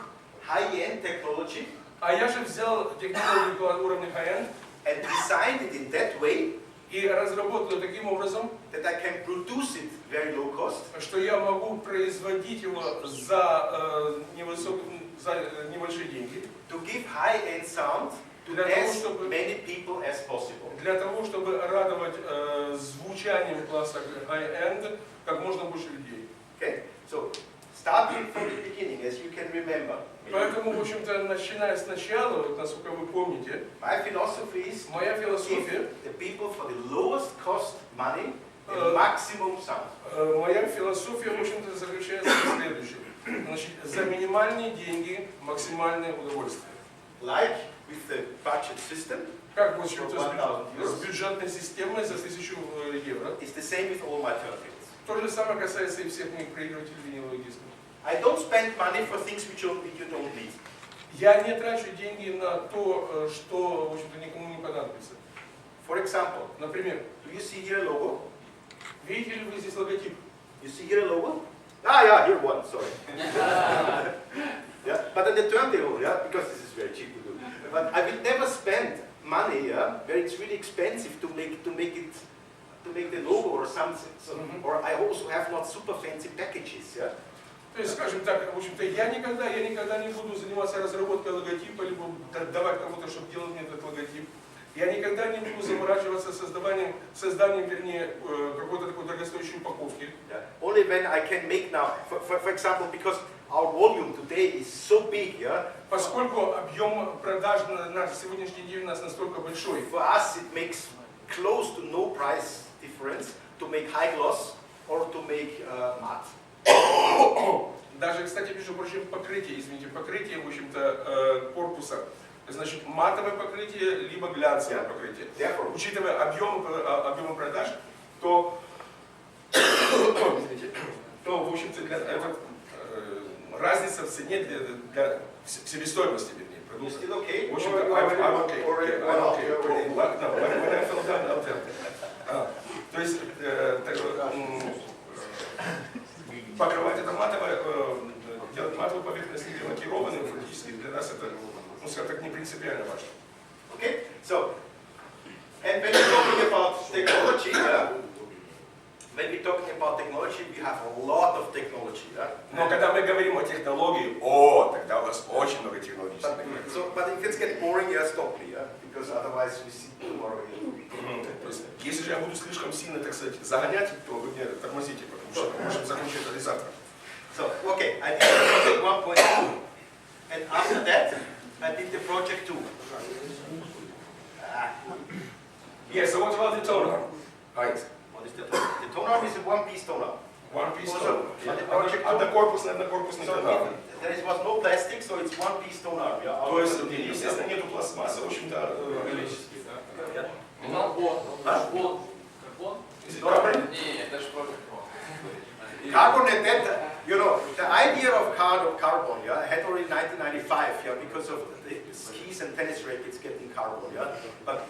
high-end technology А я же взял технологию уровня high-end and designed it in that way и разработал ее таким образом, that I can produce it very low cost, что я могу производить его за небольшие деньги, to give high-end sound to Для того, as чтобы- many people as possible. для того, чтобы радовать звучанием класса high-end как можно больше людей. Okay? So, starting from the beginning, as you can remember, Поэтому, в общем-то, начиная сначала, вот, насколько вы помните, my philosophy is моя give философия, the people for the lowest cost money the maximum sound. моя философия, в общем-то, заключается в следующем. Значит, за минимальные деньги максимальное удовольствие. Like with the budget system, Как, в общем-то, 1000 с бюджетной системой за 1000 евро. it's the same with all my turntables. То же самое касается и всех моих проигрывателей виниловых дисков. I don't spend money for things which you don't need. Я не трачу деньги на то, что, в общем-то, никому не понадобится. For example, Например, do you see here a logo? видите ли вы здесь логотип? You see here a logo? Ah, yeah, here one, sorry. Yeah, but on the turntable, yeah, because this is very cheap to do. But I will never spend money, yeah, where it's really expensive to make the logo or something. So, or I also have not super fancy packages, yeah. То есть, скажем так, в общем-то, я никогда не буду заниматься разработкой логотипа, либо давать кому-то, чтобы делал мне этот логотип. Я никогда не буду заморачиваться созданием, вернее, какой-то такой дорогостоящей упаковки. Yeah. Only when I can make now, for example, because our volume today is so big, yeah. Поскольку объем продаж на сегодняшний день у нас настолько большой, For us, it makes close to no price difference to make high gloss or to make matte. даже, кстати, между прочим, покрытие, в общем-то, корпуса, значит, матовое покрытие, либо глянцевое покрытие. Therefore, Учитывая объемы продаж, то, в общем-то, разница в цене для себестоимости, вернее, you продукта. still okay? В общем-то, I'm okay. When I feel done, I'll tell you. То есть, покрывать это матовое, делать матовую поверхность или лакированную, фактически для нас это, ну, скажем так, не принципиально важно. Okay, so, and when you're talking about technology, when we're talking about technology, we have a lot of technology. Yeah? Но когда мы говорим о технологии, тогда у нас очень много технологических. But if it's get boring, yeah, stop me, yeah? Because otherwise we see tomorrow here. То есть, если же я буду слишком сильно, так сказать, загонять, то вы меня тормозите, потому что мы можем закончить это завтра. So, okay, I did the project 1.2, and after that, I did the project 2. Yeah, so what about the toner? What is the toner? The toner is a one-piece toner. One piece Also, toner. on the project Однокорпусный So тонар. there was no plastic, so it's one-piece toner. Yeah, То есть, естественно, нету пластмассы, в общем-то. Карбон. Is it carbon? Не, это же просто Carbon at that, you know, the idea of carbon, yeah, had already 1995, yeah, because of the skis and tennis rackets getting carbon, yeah. But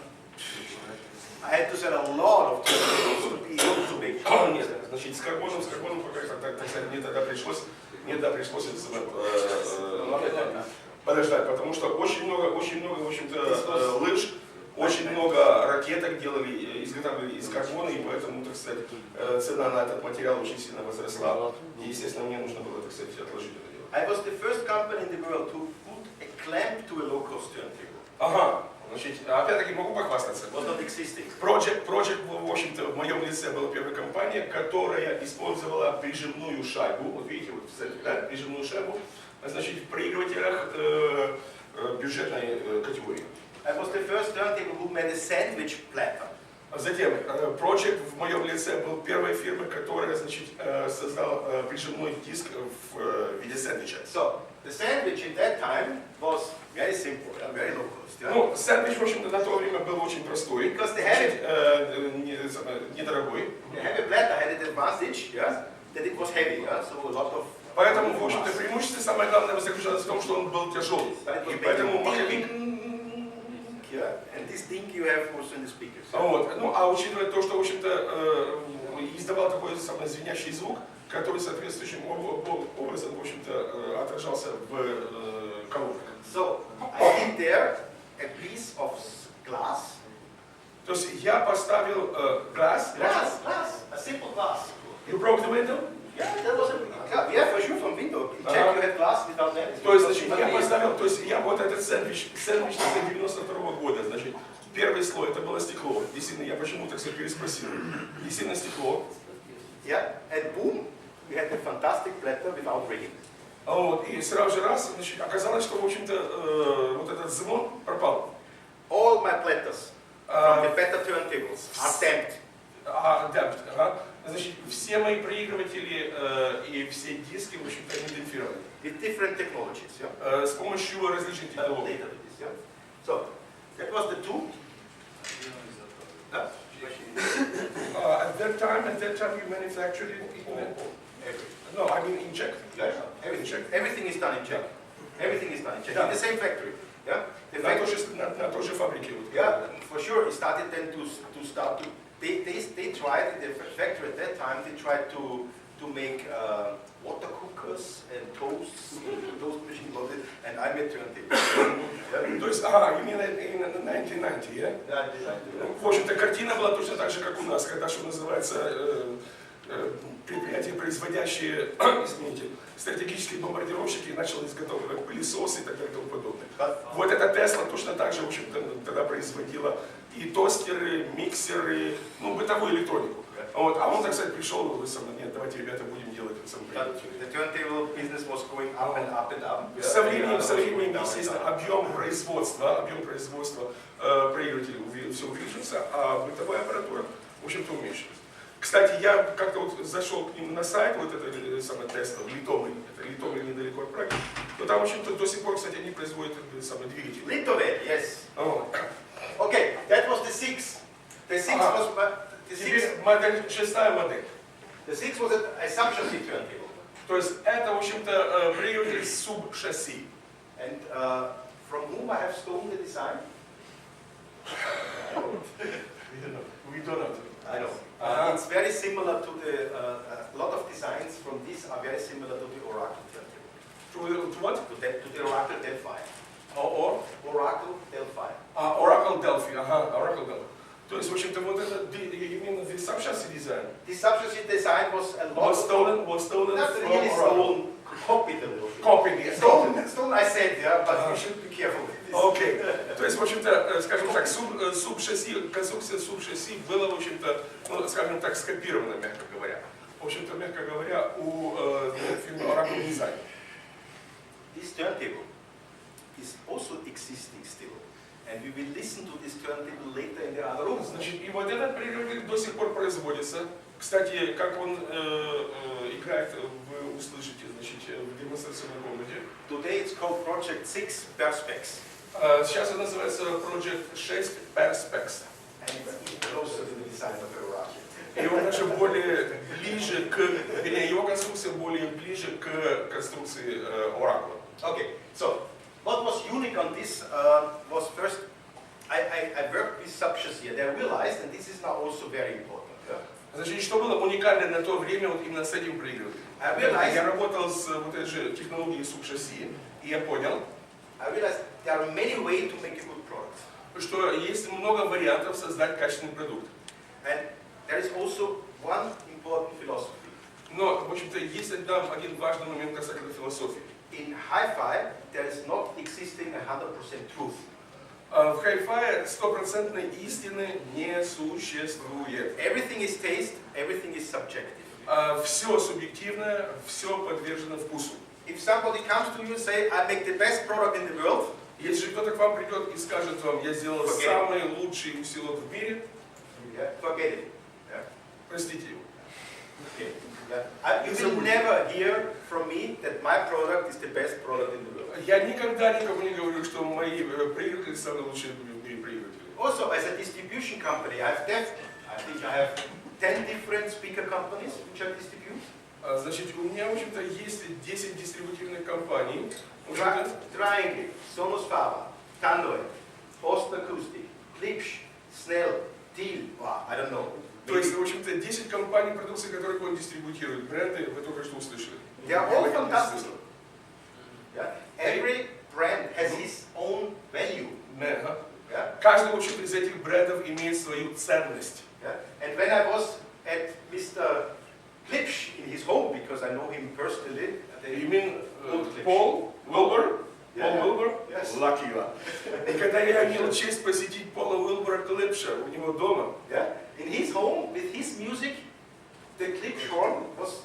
I had to sell a lot of tools to be able to make carbon. Нет, значит, с карбоном пока, так сказать, мне тогда пришлось подождать, потому что очень много, в общем-то, лыж, очень много ракеток изготавливали из карбона, и поэтому, так сказать, цена на этот материал очень сильно возросла. И, естественно, мне нужно было, так сказать, отложить это дело. I was the first company in the world to put a clamp to a low-cost turntable. Ага, значит, опять-таки могу похвастаться. Was not existing. Project, в общем-то, в моем лице была первая компания, которая использовала прижимную шайбу. Вот видите, вот, кстати, да, прижимную шайбу, значит, в проигрывателях бюджетной категории. I was the first turntable who made a sandwich platter. Затем, Project в моем лице был первой фирмой, которая, значит, создала прижимной диск в виде сэндвича. So, the sandwich in that time was very simple, very low cost. Yeah? Ну, сэндвич, в общем-то, на то время был очень простой, Because the значит, недорогой. The heavy platter had an advantage, yeah, that it was heavy, yeah, so a lot of. Поэтому, в общем-то, преимущество самое главное заключалось в том, что он был тяжелый. И поэтому маховик. Yeah, and this thing you have also in the speakers. Вот. Ну, а учитывая то, что, в общем-то, издавал такой самый звенящий звук, который соответствующим образом, в общем-то, отражался в колонках. So, I did there a piece of glass. То есть я поставил glass. A simple glass. You broke the window? Yeah, that was yeah, for sure from window. Check, you have glass without that. То есть, значит, я поставил, то есть я вот этот сэндвич 92-го года, значит, первый слой это было стекло. Действительно, я почему так все переспросил. Действительно стекло. Yeah, and boom, we had a fantastic platter without rigging. Вот, и сразу же раз, значит, оказалось, что, в общем-то, вот этот звон пропал. All my platters from the better turntables are damped. Damped, ага. Значит, все мои проигрыватели и все диски, в общем-то, они демпфированы. With different technologies, yeah. С помощью различных технологий. Later with this, yeah. So, that was the two. At that time you manufactured it in no, I mean in Czech. Yeah, everything is done in Czech. Everything is done in Czech. In the same factory. Yeah. The factory. На той же фабрике. Yeah, for sure. It started then to start to. They tried in the factory at that time. They tried to make water cookers and toasts, toast machine loaded, and I made turntable. То есть, you mean in 1990, yeah? Yeah. В общем-то, картина была точно так же, как у нас, когда, что называется, предприятия, производящие, извините, стратегические бомбардировщики, начали изготавливать пылесосы и так далее и тому подобное. Вот эта Tesla точно так же, в общем-то, тогда производила и тостеры, миксеры, ну, бытовую электронику. Вот, а он, так сказать, пришел, вы сам, нет, давайте, ребята, будем делать это самое. The turntable business was going up and up and up. Со временем, естественно, объем производства проигрывателей все увеличился, а бытовая аппаратура, в общем-то, уменьшилась. Кстати, я как-то вот зашел к ним на сайт, вот это самое Tesla, Литовый недалеко от Праги, но там, в общем-то, до сих пор, кстати, они производят самые двигатели. Lithoway, yes. Okay, that was the 6. The 6 was the 6. Теперь модель, шестая модель. The 6 was a subchassis turntable. То есть это, в общем-то, проигрыватель субшасси. And from whom I have stolen the design? We don't know. I know. It's very similar to the, a lot of designs from this are very similar to the Oracle turntable. To what? To the Oracle Delphi. Or? Oracle Delphi. Oracle Delphi, Oracle Delphi. То есть, в общем-то, вот это именно the subchassis design The subchassis design was a lot was stolen not from really Oracle. stolen, copied a little bit. Copied, yes. Stolen, I said, yeah, but you should be careful with this. Окей. То есть, в общем-то, скажем так, субшасси, конструкция субшасси была, в общем-то, ну, скажем так, скопирована, мягко говоря. В общем-то, мягко говоря, у фирмы Oracle Design. This turntable is also existing still. And we will listen to this turntable later in the other rooms. Значит, и вот этот проигрыватель до сих пор производится. Кстати, как он играет, вы услышите, значит, в демонстрационной комнате. Today it's called Project 6 Perspex. Сейчас это называется Project 6 Perspex. And it's even closer to the design of the Oracle. И он даже более ближе к, вернее, его конструкция более ближе к конструкции Oracle. Okay, so what was unique on this was first, I worked with subchassis and I realized, and this is now also very important. Значит, что было уникально на то время вот именно с этим проигрывателем? Я работал с вот этой же технологией субшасси, и я понял, I realized there are many ways to make a good product. что есть много вариантов создать качественный продукт. And there is also one important philosophy. Но, в общем-то, есть один важный момент касательно философии. In hi-fi, there is not existing 100% truth. В хай-фае стопроцентной истины не существует. Everything is taste, everything is subjective. Все субъективное, все подвержено вкусу. If somebody comes to you and say, I make the best product in the world, Если же кто-то к вам придет и скажет вам, я сделал самый лучший усилок в мире, forget it. простите его. Okay. You will never hear from me that my product is the best product in the world. Я никогда никому не говорю, что мои проигрыватели самые лучшие в мире проигрыватели. Also, as a distribution company, I think I have 10 different speaker companies which I distribute. Значит, у меня, в общем-то, есть 10 дистрибутивных компаний. Triangle, Sonus Faber, Tandoe, Boston Acoustic, Klipsch, Snell, Thiel, I don't know. То есть, в общем-то, 10 компаний продукции, которые он дистрибутирует. Бренды вы только что услышали. They are all fantastic. Yeah? Every brand has its own value. Yeah? Каждый, в общем-то, из этих брендов имеет свою ценность. Yeah? And when I was at Mr. Klipsch in his home, because I know him personally, You mean Paul Wilbur? Paul Wilbur? Yes. Lucky you are. И когда я имел честь посетить Пола Уилбура Клипша у него дома, yeah? In his home, with his music, the Klipsch horn was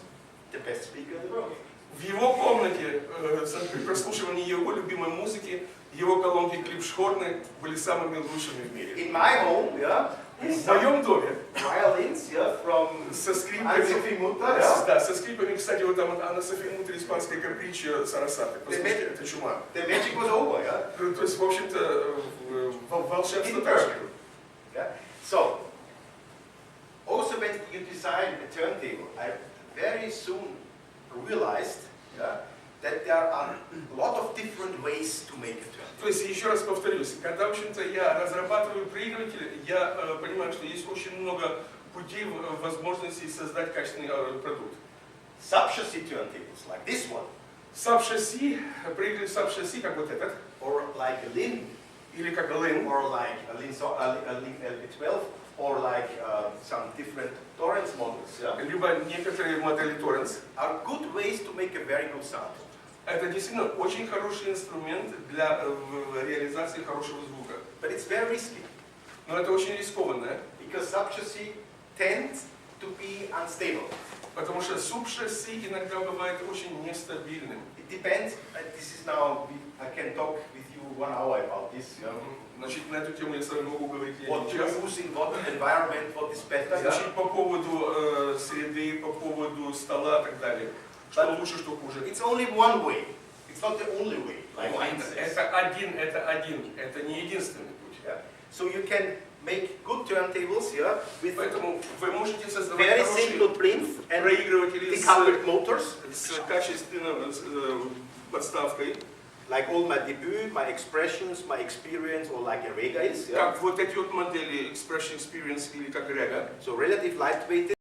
the best speaker in the world. в его комнате, при прослушивании его любимой музыки, его колонки Клипш-хорны были самыми лучшими в мире. In my home, yeah, В моем доме violins, yeah, from со Anne-Sophie скрипками, Mutter, yeah. да, со скрипками, кстати, вот там Анна-София Муттер, испанская каприча Сарасаты. Послушайте, это чума. The magic was over, yeah. То есть, в общем-то, волшебство тоже. Yeah. So, also when you design a turntable, I very soon realized, yeah, that there are a lot of different ways to make a turntable. То есть, еще раз повторюсь, когда, в общем-то, я разрабатываю проигрыватели, я понимаю, что есть очень много путей, возможностей создать качественный продукт. Subchassis turntables, like this one, Саб-шасси, проигрыватель саб-шасси, как вот этот, or like a Lin, или как Lin, or like a Lin LB12, or like some different Torrance models, yeah, либо некоторые модели Torrance. are good ways to make a very good sound. Это действительно очень хороший инструмент для реализации хорошего звука. But it's very risky, Но это очень рискованно, because subchassis tends to be unstable. потому что субшасси иногда бывает очень нестабильным. It depends, this is now, I can talk with you 1 hour about this, yeah. Значит, на эту тему я с вами могу говорить What один to час. use in what environment, what is better, yeah. Значит, по поводу среды, по поводу стола и так далее. Что лучше, что хуже. It's only one way. It's not the only way, like mine says. Это не единственный путь. Yeah. So you can make good turntables, yeah, with Поэтому вы можете создавать very хорошие simple plinth and проигрыватели decoupled motors, с качественной подставкой, like all my debut, my expressions, my experience, or like a Rega is, yeah. как вот эти вот модели Expression Experience или как Rega. So relative lightweight.